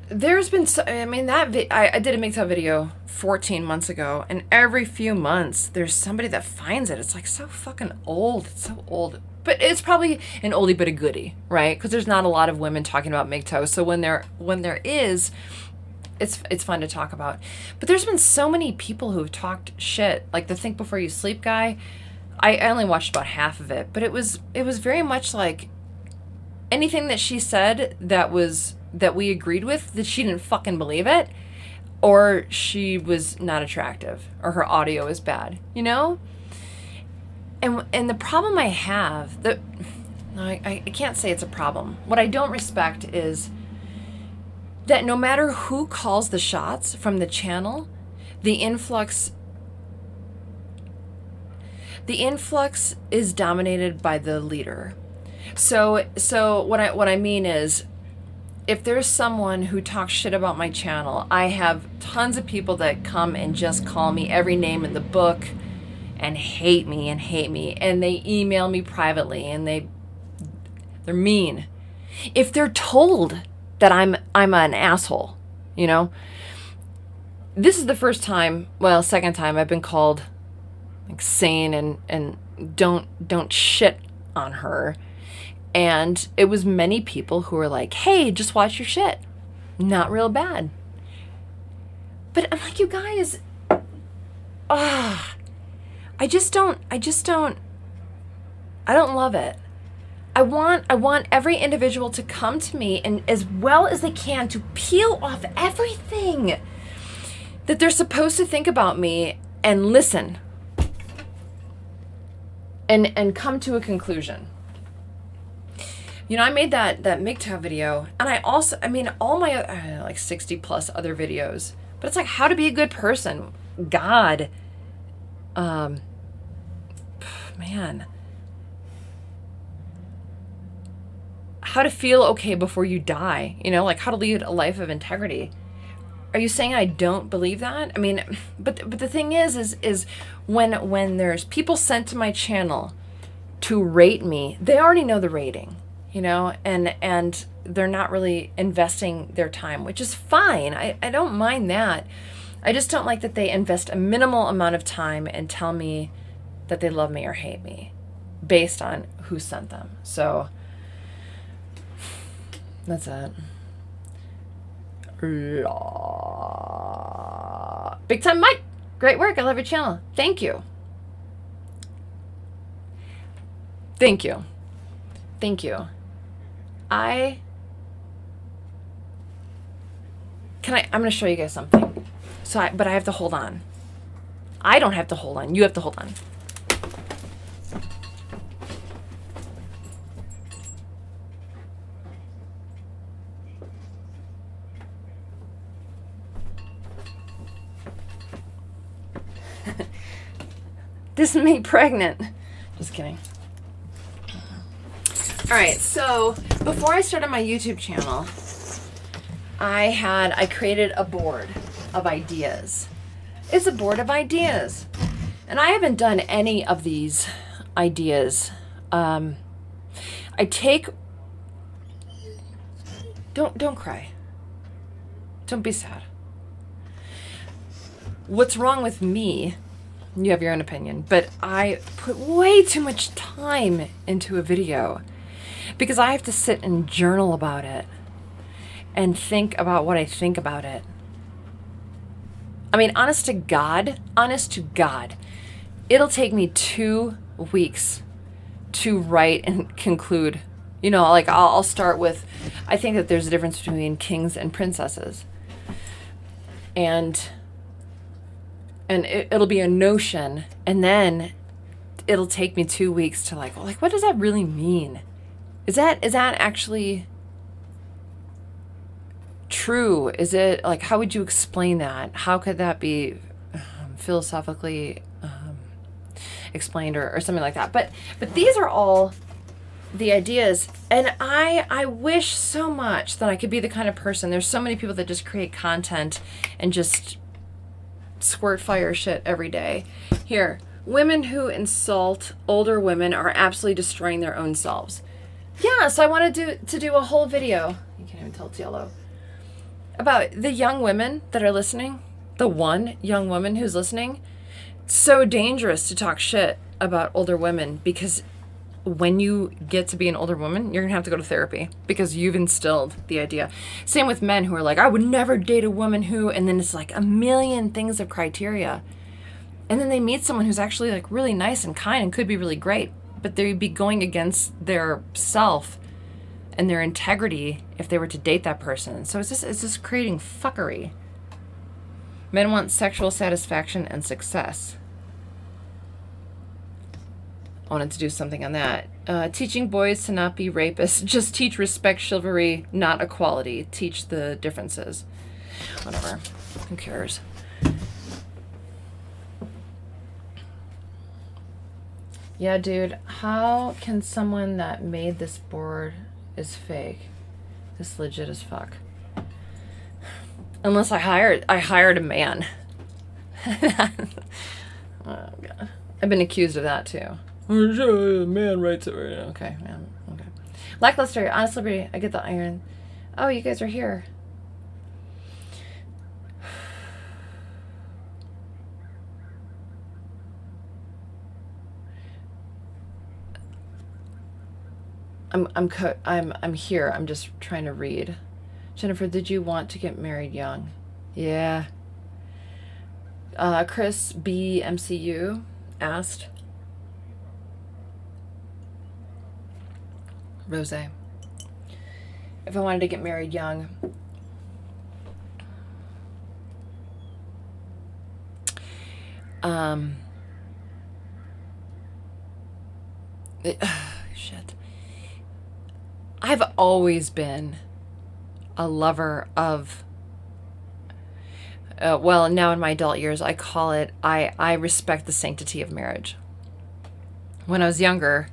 there's been, I mean, I did a MGTOW video 14 months ago, and every few months there's somebody that finds it. It's like so fucking old. It's so old. But it's probably an oldie but a goodie, right? Because there's not a lot of women talking about MGTOW. So when there is, it's fun to talk about. But there's been so many people who've talked shit, like the Think Before You Sleep guy. I only watched about half of it, but it was very much like anything that she said that we agreed with, that she didn't fucking believe it, or she was not attractive, or her audio is bad, you know? And the problem I have, I can't say it's a problem. What I don't respect is that no matter who calls the shots from the channel, the influx is dominated by the leader. So what I mean is, if there's someone who talks shit about my channel, I have tons of people that come and just call me every name in the book and hate me, and they email me privately, and they're mean. If they're told that I'm an asshole, you know? This is the first time, well, second time I've been called like sane and don't shit on her. And it was many people who were like, "Hey, just watch your shit. Not real bad." But I'm like, you guys, I don't love it. I want every individual to come to me and as well as they can to peel off everything that they're supposed to think about me and listen and come to a conclusion. You know, I made that MGTOW video, and I mean, all my like 60 plus other videos, but it's like how to be a good person. God, man, how to feel okay before you die, you know, like how to lead a life of integrity. Are you saying I don't believe that? I mean, but the thing is when there's people sent to my channel to rate me, they already know the rating, you know, and they're not really investing their time, which is fine. I don't mind that. I just don't like that they invest a minimal amount of time and tell me that they love me or hate me based on who sent them. So that's it. Big time Mike, great work. I love your channel. Thank you. Thank you. I'm going to show you guys something. But I have to hold on. I don't have to hold on. You have to hold on. This is me pregnant. Just kidding. All right, so before I started my YouTube channel, I created a board of ideas. It's a board of ideas. And I haven't done any of these ideas. Don't cry. Don't be sad. What's wrong with me? You have your own opinion, but I put way too much time into a video because I have to sit and journal about it. and think about what I think about it. I mean, honest to God, it'll take me 2 weeks to write and conclude. You know, like I'll start with, I think that there's a difference between kings and princesses. And it'll be a notion, and then it'll take me 2 weeks to like, what does that really mean? Is that actually true? Is it like, how would you explain that? How could that be philosophically explained or something like that? But these are all the ideas, and I wish so much that I could be the kind of person. There's so many people that just create content and just squirt fire shit every day. Here, women who insult older women are absolutely destroying their own selves. Yeah, so I wanted to do a whole video. You can't even tell it's yellow. About the young women that are listening. The one young woman who's listening. It's so dangerous to talk shit about older women, because when you get to be an older woman, you're going to have to go to therapy because you've instilled the idea. Same with men who are like, I would never date a woman who, and then it's like a million things of criteria. And then they meet someone who's actually like really nice and kind and could be really great, but they'd be going against their self and their integrity if they were to date that person. So it's just creating fuckery. Men want sexual satisfaction and success. I wanted to do something on that. Teaching boys to not be rapists. Just teach respect, chivalry, not equality. Teach the differences. Whatever. Who cares? Yeah, dude. How can someone that made this board is fake? This legit as fuck. Unless I hired a man. Oh god. I've been accused of that too. Man writes it right now. Okay, man. Okay. Lackluster, honest liberty. I get the iron. Oh, you guys are here. I'm here. I'm just trying to read. Jennifer, did you want to get married young? Yeah. Chris B MCU asked. Rose, if I wanted to get married young, shit. I've always been a lover of, well, now in my adult years, I call it, I respect the sanctity of marriage. When I was younger,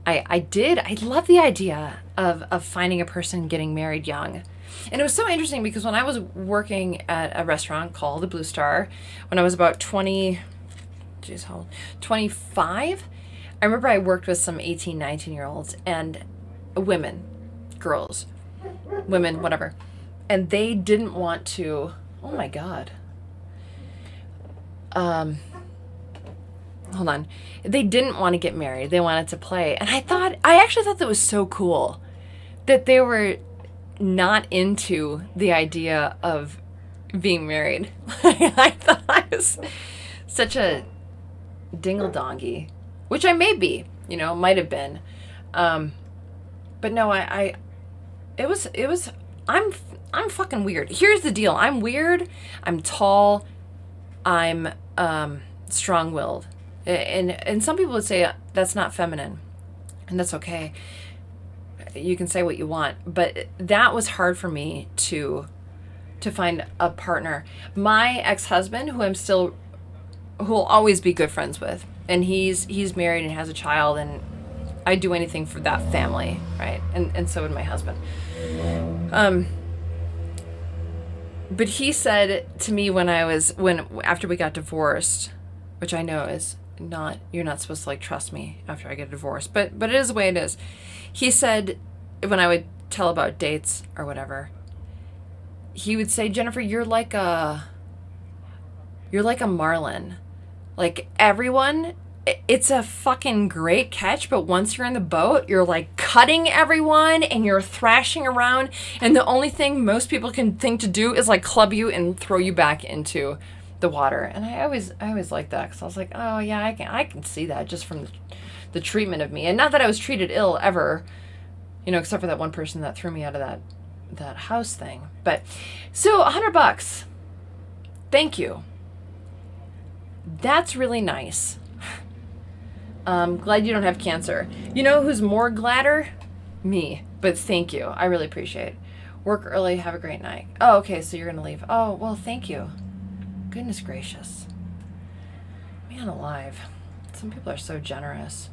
I love the idea of finding a person getting married young. And it was so interesting because when I was working at a restaurant called the Blue Star, when I was about 25, I remember I worked with some 18, 19-year-olds and women, girls, women, whatever. And they didn't want to, oh my God. Hold on. They didn't want to get married. They wanted to play. And I actually thought that was so cool that they were not into the idea of being married. I thought I was such a dingle-dongy, which I may be, might have been. But no, I'm fucking weird. Here's the deal. I'm weird. I'm tall. I'm, strong-willed. And some people would say that's not feminine, and that's okay. You can say what you want, but that was hard for me to find a partner. My ex-husband, who'll always be good friends with, and he's married and has a child, and I'd do anything for that family, right? And so would my husband. But he said to me after we got divorced, which I know is you're not supposed to like trust me after I get a divorce, but it is the way it is. He said, when I would tell about dates or whatever, he would say, Jennifer, you're like a marlin. Like everyone it's a fucking great catch, but once you're in the boat, you're like cutting everyone and you're thrashing around, and the only thing most people can think to do is like club you and throw you back into the water. And I always liked that, because I was like, oh yeah, I can see that just from the treatment of me. And not that I was treated ill ever, you know, except for that one person that threw me out of that house thing. But so $100, thank you, that's really nice. Glad you don't have cancer. You know who's more gladder? Me. But thank you. I really appreciate it. Work early. Have a great night. Oh, okay. So you're going to leave. Oh, well, thank you. Goodness gracious. Man alive. Some people are so generous.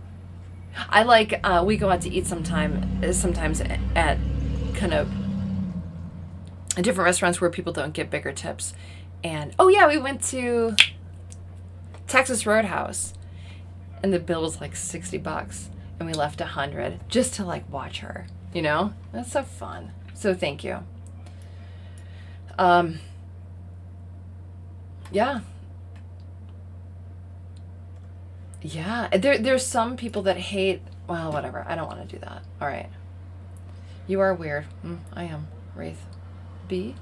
I like, we go out to eat sometimes at kind of different restaurants where people don't get bigger tips. And, oh yeah, we went to Texas Roadhouse. And the bill was like $60, and we left $100 just to like watch her, you know? That's so fun. So thank you. Yeah. Yeah. There's some people that hate, well, whatever. I don't want to do that. All right. You are weird. I am. Wraith. B.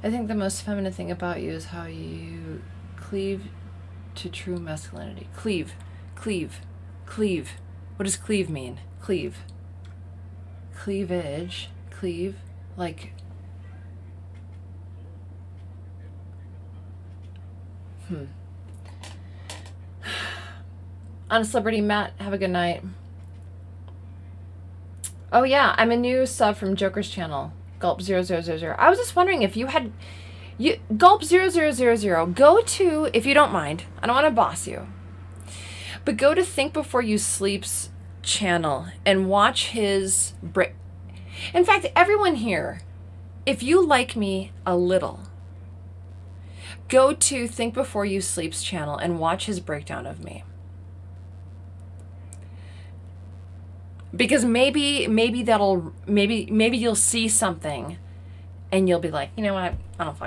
I think the most feminine thing about you is how you cleave to true masculinity. Cleave. What does cleave mean? Cleave. Cleavage. Cleave. Like. NhlLiberty, Matt, have a good night. Oh yeah, I'm a new sub from Joker's channel. Gulp 0000. I was just wondering if you had. Gulp 0000. Go to, if you don't mind, I don't want to boss you, but go to Think Before You Sleep's channel and watch his break. In fact, everyone here, if you like me a little, go to Think Before You Sleep's channel and watch his breakdown of me. Because maybe you'll see something and you'll be like, you know what? I don't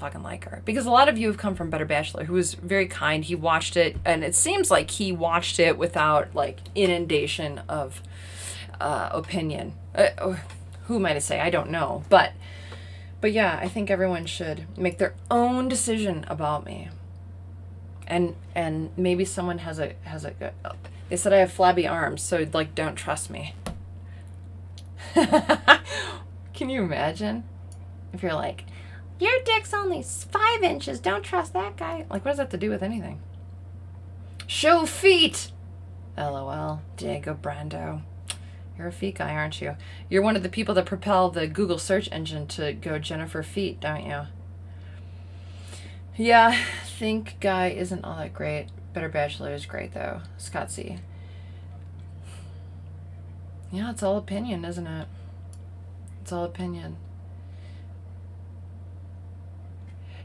fucking like her. Because a lot of you have come from Better Bachelor, who was very kind. He watched it, and it seems like he watched it without like inundation of opinion. Who am I to say? I don't know. But yeah, I think everyone should make their own decision about me. And maybe someone has a good. They said I have flabby arms, so like don't trust me. Can you imagine? If you're like, your dick's only 5 inches, don't trust that guy. Like, what does that have to do with anything? Show feet! LOL. Diego Brando. You're a feet guy, aren't you? You're one of the people that propel the Google search engine to go Jennifer Feet, don't you? Yeah, think guy isn't all that great. Better Bachelor is great, though. Scott C. Yeah, it's all opinion, isn't it? It's all opinion.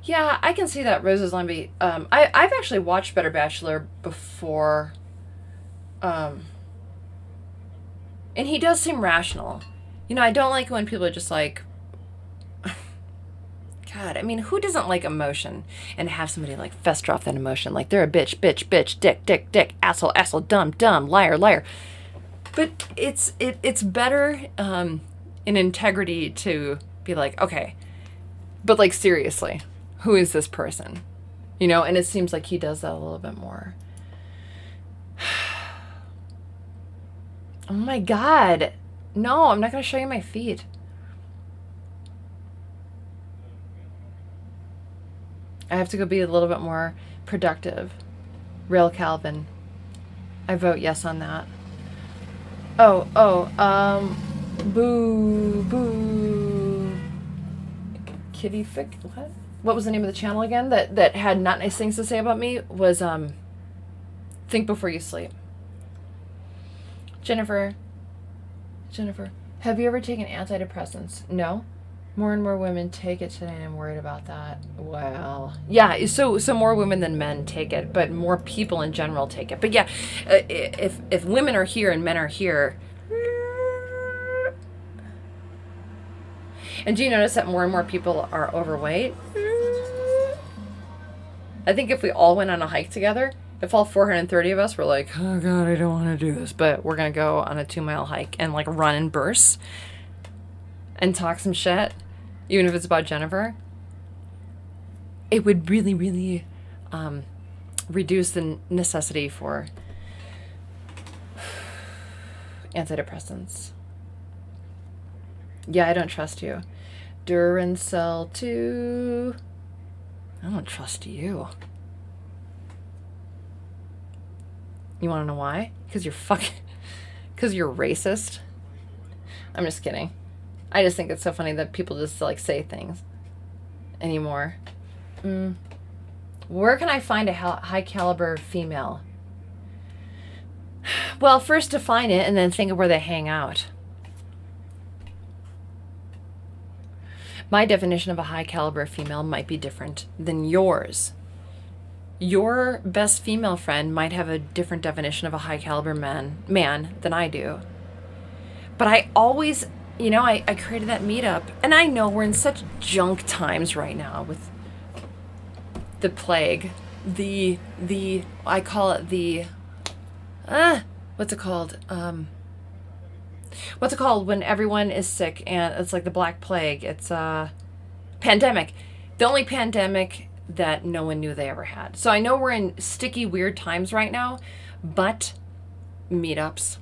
Yeah, I can see that, Roses Lemby. I've actually watched Better Bachelor before. And he does seem rational. You know, I don't like when people are just like, God, I mean, who doesn't like emotion and have somebody like fester off that emotion? Like they're a bitch, dick, asshole, dumb, liar. But it's better in integrity to be like, okay, but like seriously, who is this person? You know, and it seems like he does that a little bit more. Oh my God. No, I'm not going to show you my feet. I have to go be a little bit more productive. Real Calvin. I vote yes on that. Boo. Kitty Fick. What was the name of the channel again that had not nice things to say about me? Was Think Before You Sleep. Jennifer, have you ever taken antidepressants? No. More and more women take it today, and I'm worried about that. Well, yeah, so more women than men take it, but more people in general take it. But yeah, if women are here and men are here. And do you notice that more and more people are overweight? I think if we all went on a hike together If all 430 of us were like, oh God, I don't want to do this, but we're going to go on a 2-mile hike and like run in bursts and talk some shit, even if it's about Jennifer, it would really, really reduce the necessity for antidepressants. Yeah, I don't trust you. Duracell 2. I don't trust you. You want to know why? Because you're because you're racist. I'm just kidding. I just think it's so funny that people just like say things anymore. Where can I find a high caliber female? Well, first define it and then think of where they hang out. My definition of a high caliber female might be different than yours. Your best female friend might have a different definition of a high caliber man than I do. But I always, I created that meetup, and I know we're in such junk times right now with the plague, I call it what's it called? What's it called when everyone is sick and it's like the Black Plague? It's a pandemic. The only pandemic that no one knew they ever had. So I know we're in sticky, weird times right now, but meetups,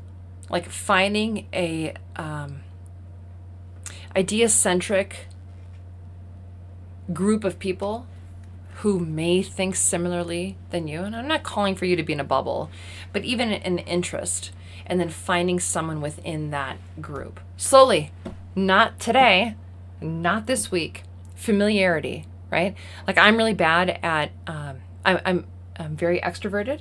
like finding a idea-centric group of people who may think similarly than you. And I'm not calling for you to be in a bubble, but even an interest, and then finding someone within that group. Slowly, not today, not this week, familiarity, right? Like I'm really bad at, I'm very extroverted,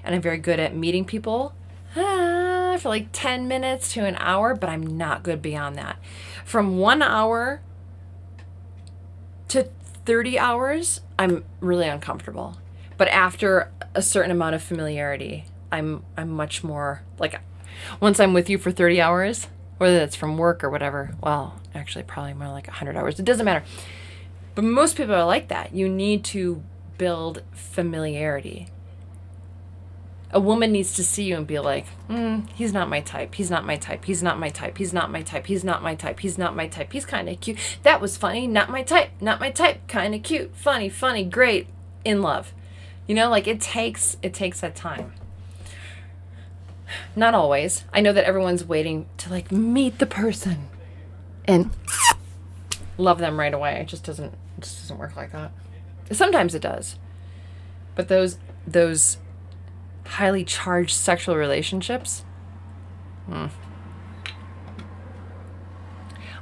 and I'm very good at meeting people for like 10 minutes to an hour, but I'm not good beyond that. From 1 hour to 30 hours, I'm really uncomfortable. But after a certain amount of familiarity, I'm much more like, once I'm with you for 30 hours, whether that's from work or whatever, well, actually probably more like 100 hours. It doesn't matter. But most people are like that. You need to build familiarity. A woman needs to see you and be like, he's not my type. He's not my type. He's not my type. He's not my type. He's not my type. He's not my type. He's kind of cute. That was funny. Not my type. Not my type. Kind of cute. Funny. Great. In love. Like it takes that time. Not always. I know that everyone's waiting to like meet the person and love them right away. It just doesn't work like that. Sometimes it does. But those highly charged sexual relationships,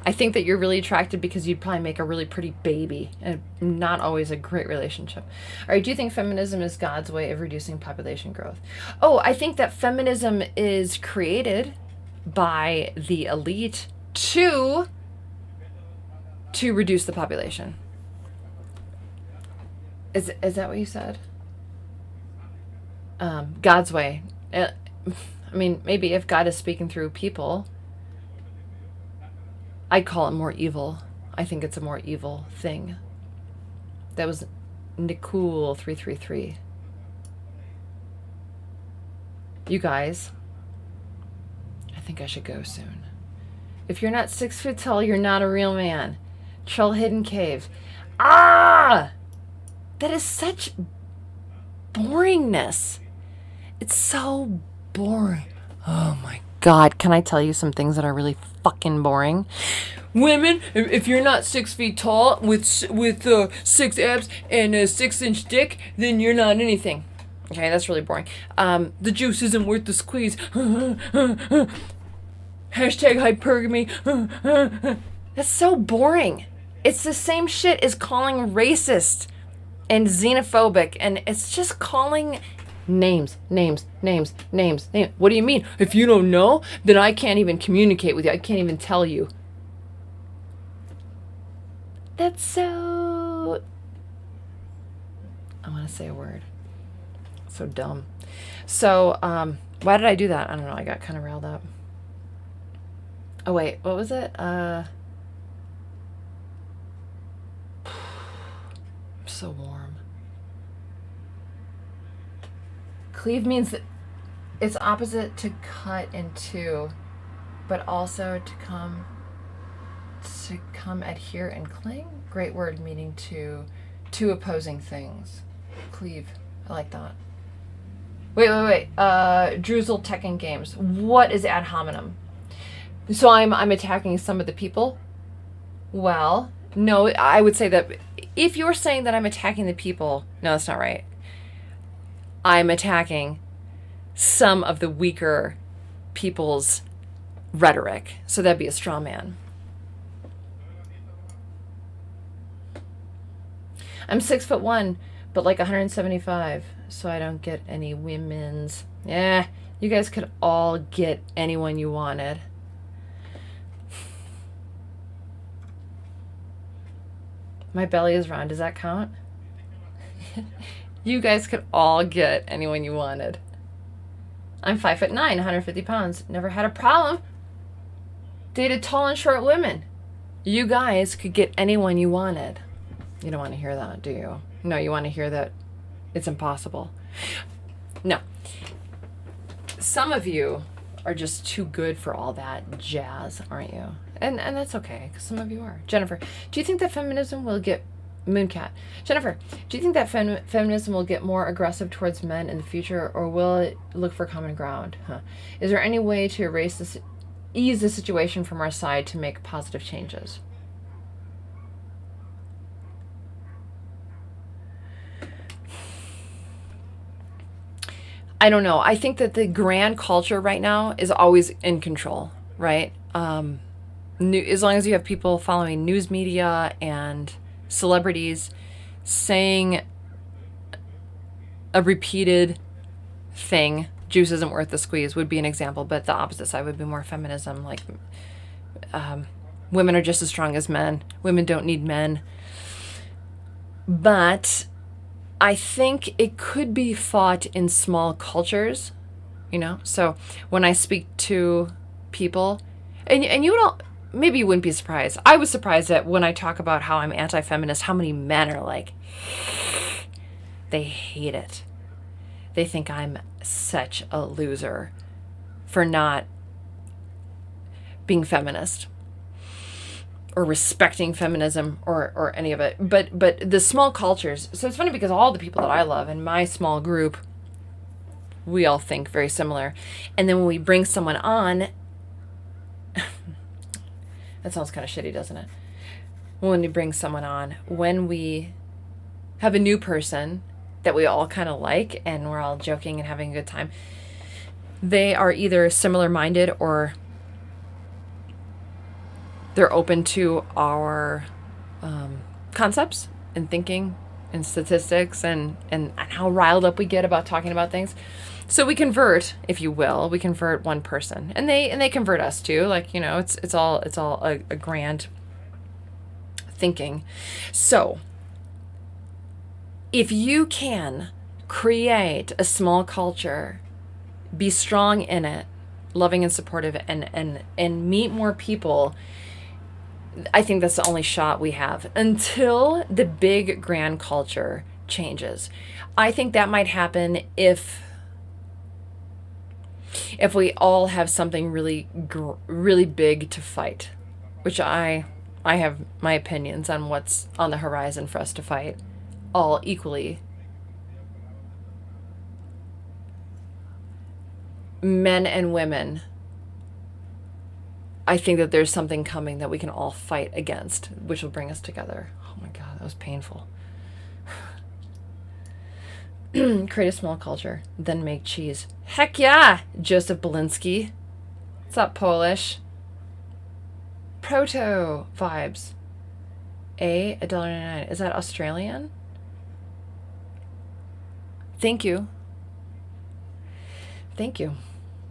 I think that you're really attracted because you'd probably make a really pretty baby, and not always a great relationship. All right, do you think feminism is God's way of reducing population growth? Oh, I think that feminism is created by the elite to reduce the population. Is that what you said? God's way. I mean, maybe if God is speaking through people, I'd call it more evil. I think it's a more evil thing. That was Nicole 333. You guys, I think I should go soon. If you're not 6 foot tall, you're not a real man. Troll Hidden Cave. That is such boringness. It's so boring. Oh my God. Can I tell you some things that are really fucking boring? Women, if you're not 6 feet tall with 6 abs and a 6-inch dick, then you're not anything. Okay, that's really boring. The juice isn't worth the squeeze. Hashtag hypergamy. That's so boring. It's the same shit as calling racist and xenophobic, and it's just calling names. What do you mean? If you don't know, then I can't even communicate with you. I can't even tell you. That's so... I want to say a word. So dumb. So, why did I do that? I don't know. I got kind of riled up. Oh, wait. What was it? I'm so warm. Cleave means that it's opposite to cut in two, but also to come, adhere, and cling. Great word meaning two opposing things. Cleave. I like that. Wait. Druzel Tekken Games. What is ad hominem? So I'm attacking some of the people? Well, no, I would say that if you're saying that I'm attacking the people, no, that's not right. I'm attacking some of the weaker people's rhetoric. So that'd be a straw man. I'm 6'1", but like 175, so I don't get any women's. Yeah, you guys could all get anyone you wanted. My belly is round. Does that count? You guys could all get anyone you wanted. I'm 5'9", 150 pounds. Never had a problem. Dated tall and short women. You guys could get anyone you wanted. You don't want to hear that, do you? No, you want to hear that it's impossible. No. Some of you are just too good for all that jazz, aren't you? And that's okay, because some of you are. Jennifer, do you think that feminism will get... Mooncat. Jennifer, do you think that feminism will get more aggressive towards men in the future, or will it look for common ground? Is there any way to ease the situation from our side to make positive changes? I don't know. I think that the grand culture right now is always in control, right? As long as you have people following news media and celebrities saying a repeated thing, juice isn't worth the squeeze, would be an example, but the opposite side would be more feminism, like women are just as strong as men, women don't need men. But I think it could be fought in small cultures, so when I speak to people, and you don't, maybe you wouldn't be surprised. I was surprised that when I talk about how I'm anti-feminist, how many men are like, they hate it. They think I'm such a loser for not being feminist or respecting feminism or any of it. But the small cultures, so it's funny because all the people that I love in my small group, we all think very similar. And then when we bring someone on, that sounds kind of shitty, doesn't it? When we bring someone on, when we have a new person that we all kind of like and we're all joking and having a good time, they are either similar-minded or they're open to our concepts and thinking and statistics and how riled up we get about talking about things. So we convert, if you will, one person, and they convert us too. Like, it's all a grand thinking. So if you can create a small culture, be strong in it, loving and supportive, and meet more people, I think that's the only shot we have until the big grand culture changes. I think that might happen if we all have something really big to fight, which I have my opinions on what's on the horizon for us to fight, all equally. Men and women, I think that there's something coming that we can all fight against, which will bring us together. Oh my God, that was painful. Create a small culture, then make cheese. Heck yeah, Joseph Belinsky. What's up, Polish? Proto vibes. $1.99. Is that Australian? Thank you. Thank you.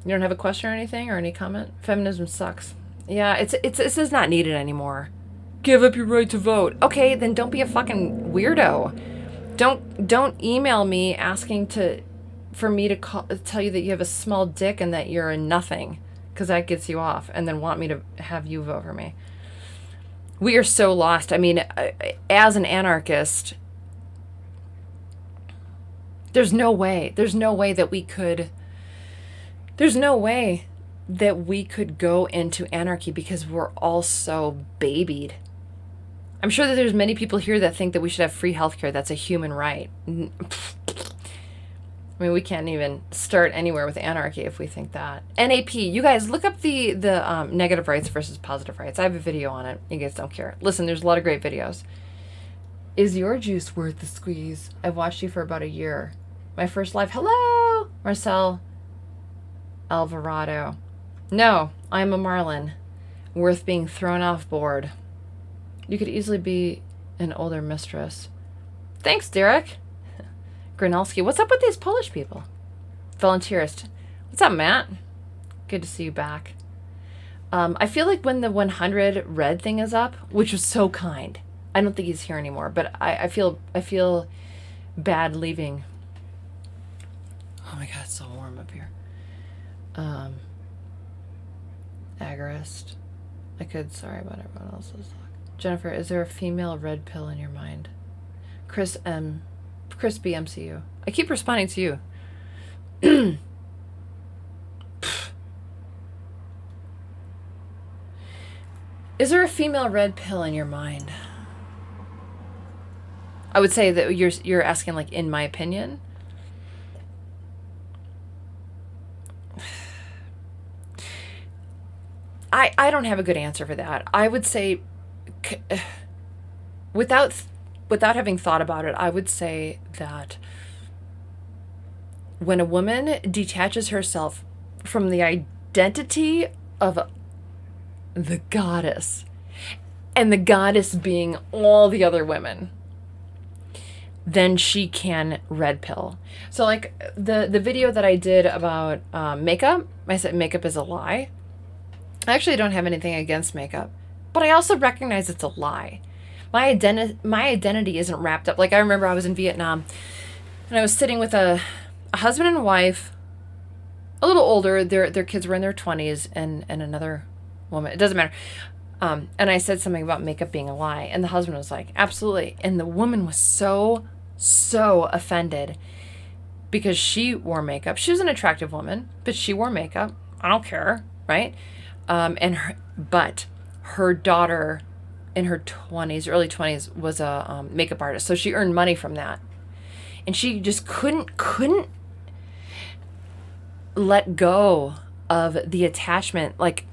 You don't have a question or anything or any comment? Feminism sucks. Yeah, it's not needed anymore. Give up your right to vote. Okay, then don't be a fucking weirdo. Don't email me asking for me to tell you that you have a small dick and that you're a nothing, because that gets you off, and then want me to have you vote for me. We are so lost. I mean, as an anarchist, There's no way. There's no way that we could. There's no way that we could go into anarchy because we're all so babied. I'm sure that there's many people here that think that we should have free healthcare. That's a human right. I mean, we can't even start anywhere with anarchy if we think that. NAP, you guys look up the negative rights versus positive rights. I have a video on it. You guys don't care. Listen, there's a lot of great videos. Is your juice worth the squeeze? I've watched you for about a year. My first live. Hello, Marcel Alvarado. No, I'm a Marlin. Worth being thrown off board. You could easily be an older mistress. Thanks, Derek. Gronowski. What's up with these Polish people? Volunteerist. What's up, Matt? Good to see you back. I feel like when the 100 red thing is up, which was so kind. I don't think he's here anymore, but I feel bad leaving. Oh my god, it's so warm up here. Agorist. I could, sorry about everyone else's talk. Jennifer, is there a female red pill in your mind? Chris BMCU. I keep responding to you. Is there a female red pill in your mind? I would say that you're asking like in my opinion. I don't have a good answer for that. I would say without having thought about it, I would say that when a woman detaches herself from the identity of the goddess, and the goddess being all the other women, then she can red pill. So like the video that I did about makeup, I said makeup is a lie. I actually don't have anything against makeup, but I also recognize it's a lie. My identity isn't wrapped up. Like I remember I was in Vietnam and I was sitting with a husband and wife, a little older, their kids were in their 20s, and another woman. It doesn't matter. And I said something about makeup being a lie, and the husband was like, absolutely. And the woman was so offended because she wore makeup. She was an attractive woman, but she wore makeup. I don't care, right? But her daughter in her 20s, early 20s, was a makeup artist. So she earned money from that. And she just couldn't let go of the attachment. Like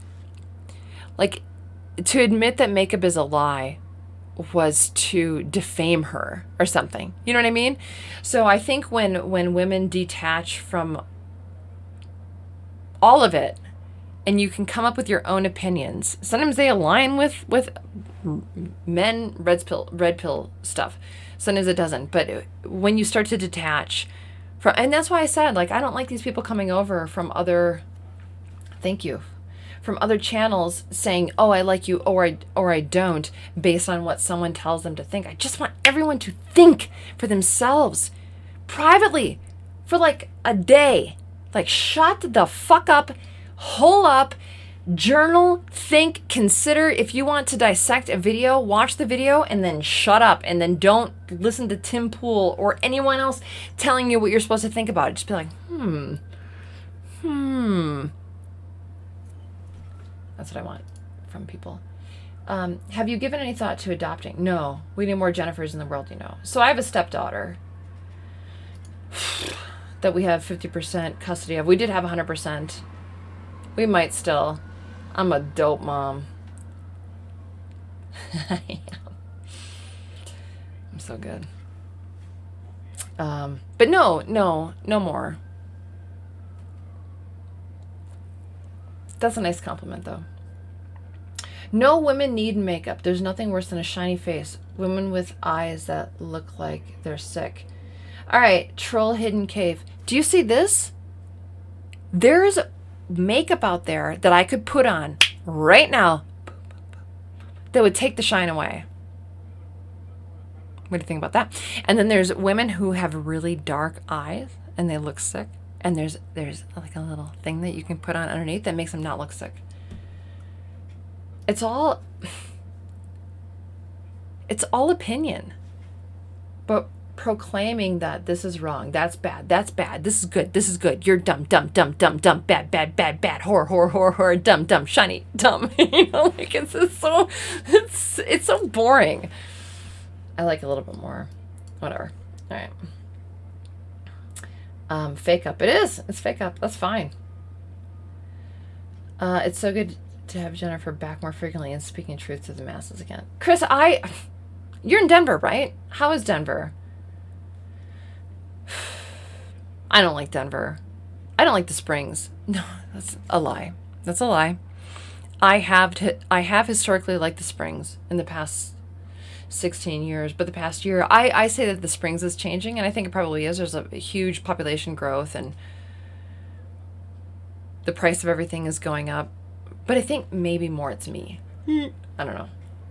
to admit that makeup is a lie was to defame her or something. You know what I mean? So I think when women detach from all of it, and you can come up with your own opinions. Sometimes they align with men red pill stuff. Sometimes it doesn't. But when you start to detach from, and that's why I said, like, I don't like these people coming over from other, from other channels saying, oh, I like you, or I don't, based on what someone tells them to think. I just want everyone to think for themselves privately for like a day. Like, shut the fuck up. Hole up, journal, think, consider. If you want to dissect a video, watch the video and then shut up, and then don't listen to Tim Pool or anyone else telling you what you're supposed to think about it. Just be like, That's what I want from people. Have you given any thought to adopting? No, we need more Jennifers in the world, you know. So I have a stepdaughter that we have 50% custody of. We did have 100%. We might still. I'm a dope mom. I am. I'm so good. But no more. That's a nice compliment, though. No women need makeup. There's nothing worse than a shiny face. Women with eyes that look like they're sick. All right, Troll Hidden Cave. Do you see this? There's makeup out there that I could put on right now that would take the shine away. What do you think about that? And then there's women who have really dark eyes and they look sick, and there's like a little thing that you can put on underneath that makes them not look sick. It's all opinion, but proclaiming that this is wrong, that's bad, this is good, you're dumb, bad, bad, horror, dumb, shiny, dumb. You know, like it's so boring. I like a little bit more. Whatever. All right. Fake up. It's fake up. That's fine. It's so good to have Jennifer back more frequently and speaking truth to the masses again. Chris, you're in Denver, right? How is Denver? I don't like Denver. I don't like the Springs. No, that's a lie. That's a lie. I have historically liked the Springs in the past 16 years, but the past year, I say that the Springs is changing, and I think it probably is. There's a huge population growth, and the price of everything is going up. But I think maybe more it's me. I don't know.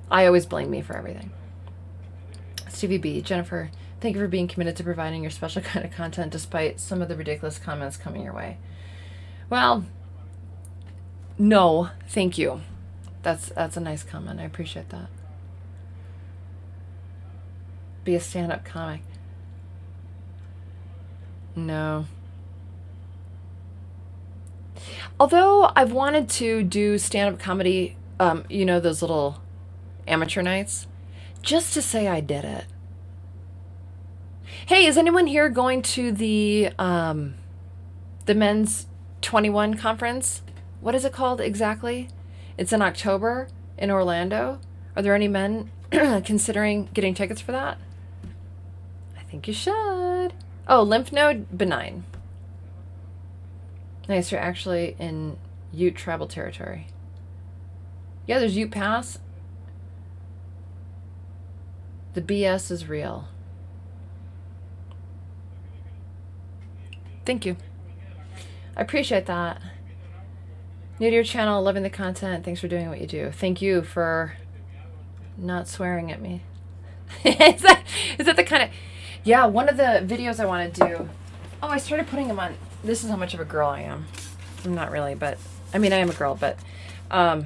I always blame me for everything. Stevie B, Jennifer, thank you for being committed to providing your special kind of content despite some of the ridiculous comments coming your way. Well, no, thank you. That's a nice comment. I appreciate that. Be a stand-up comic. No. Although I've wanted to do stand-up comedy, you know, those little amateur nights, just to say I did it. Hey, is anyone here going to the men's 21 conference? What is it called exactly? It's in October in Orlando. Are there any men considering getting tickets for that? I think you should. Oh, lymph node benign. Nice, you're actually in Ute tribal territory. Yeah, there's Ute Pass. The BS is real. Thank you. I appreciate that. New to your channel, loving the content. Thanks for doing what you do. Thank you for not swearing at me. is that the kind of... Yeah, one of the videos I want to do... Oh, I started putting them on... This is how much of a girl I am. I'm not really, but... I mean, I am a girl, but... I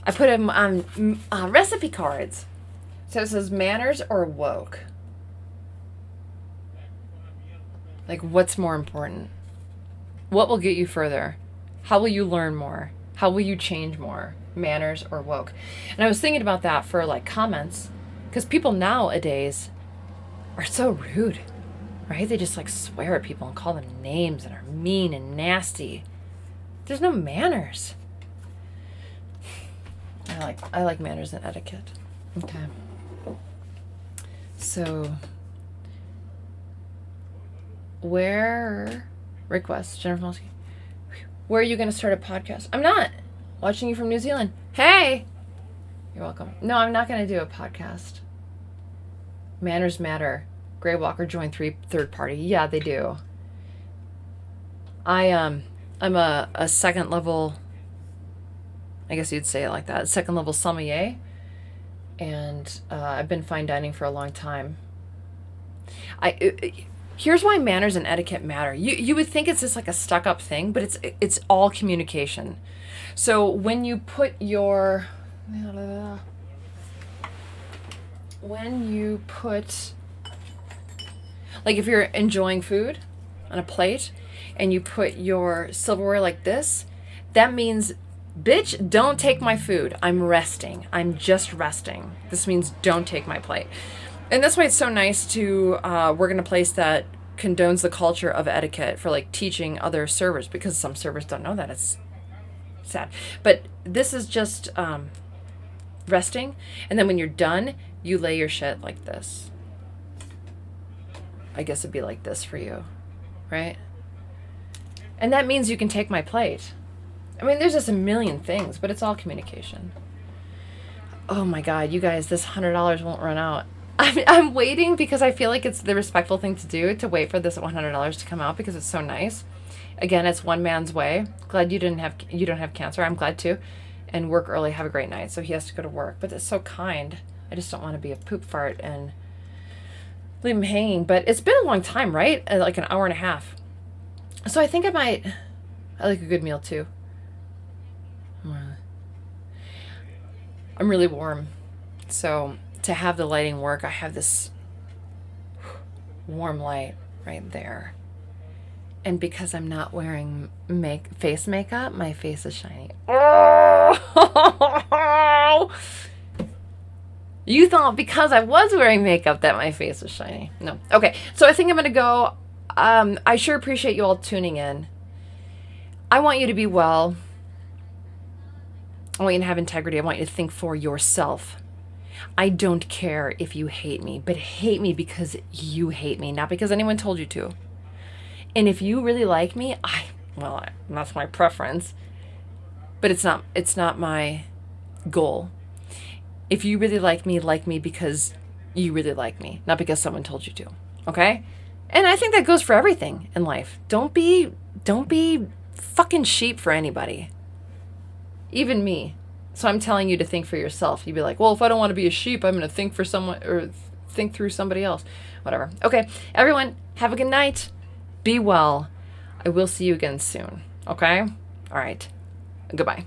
put them on recipe cards. So it says manners or woke. Like, what's more important? What will get you further? How will you learn more? How will you change more? Manners or woke? And I was thinking about that for, like, comments. Because people nowadays are so rude, right? They just, like, swear at people and call them names and are mean and nasty. There's no manners. I like manners and etiquette. Okay. So... request, Jennifer Moleski. Where are you going to start a podcast? I'm not. Watching you from New Zealand. Hey! You're welcome. No, I'm not going to do a podcast. Manners matter. Gray Walker joined third party. Yeah, they do. I'm a second level, I guess you'd say it like that, second level sommelier. And I've been fine dining for a long time. Here's why manners and etiquette matter. You would think it's just like a stuck-up thing, but it's all communication. So when you put your... Like if you're enjoying food on a plate and you put your silverware like this, that means, bitch, don't take my food. I'm resting. I'm just resting. This means don't take my plate. And that's why it's so nice to work in a place that condones the culture of etiquette for like teaching other servers, because some servers don't know that. It's sad. But this is just resting. And then when you're done, you lay your shit like this. I guess it'd be like this for you, right? And that means you can take my plate. I mean, there's just a million things, but it's all communication. Oh my God, you guys, this $100 won't run out. I'm waiting because I feel like it's the respectful thing to do, to wait for this $100 to come out because it's so nice. Again, it's one man's way. Glad you don't have cancer. I'm glad too. And work early. Have a great night. So he has to go to work, but it's so kind. I just don't want to be a poop fart and leave him hanging. But it's been a long time, right? Like an hour and a half. So I think I like a good meal too. I'm really warm. So to have the lighting work, I have this warm light right there. And because I'm not wearing face makeup, my face is shiny. Oh! You thought because I was wearing makeup that my face was shiny. No. Okay, so I think I'm going to go. I sure appreciate you all tuning in. I want you to be well. I want you to have integrity. I want you to think for yourself. I don't care if you hate me, but hate me because you hate me, not because anyone told you to. And if you really like me, that's my preference, but it's not my goal. If you really like me because you really like me, not because someone told you to. Okay? And I think that goes for everything in life. Don't be fucking sheep for anybody. Even me. So I'm telling you to think for yourself. You'd be like, well, if I don't want to be a sheep, I'm going to think for someone or think through somebody else. Whatever. Okay. Everyone, have a good night. Be well. I will see you again soon. Okay? All right. Goodbye.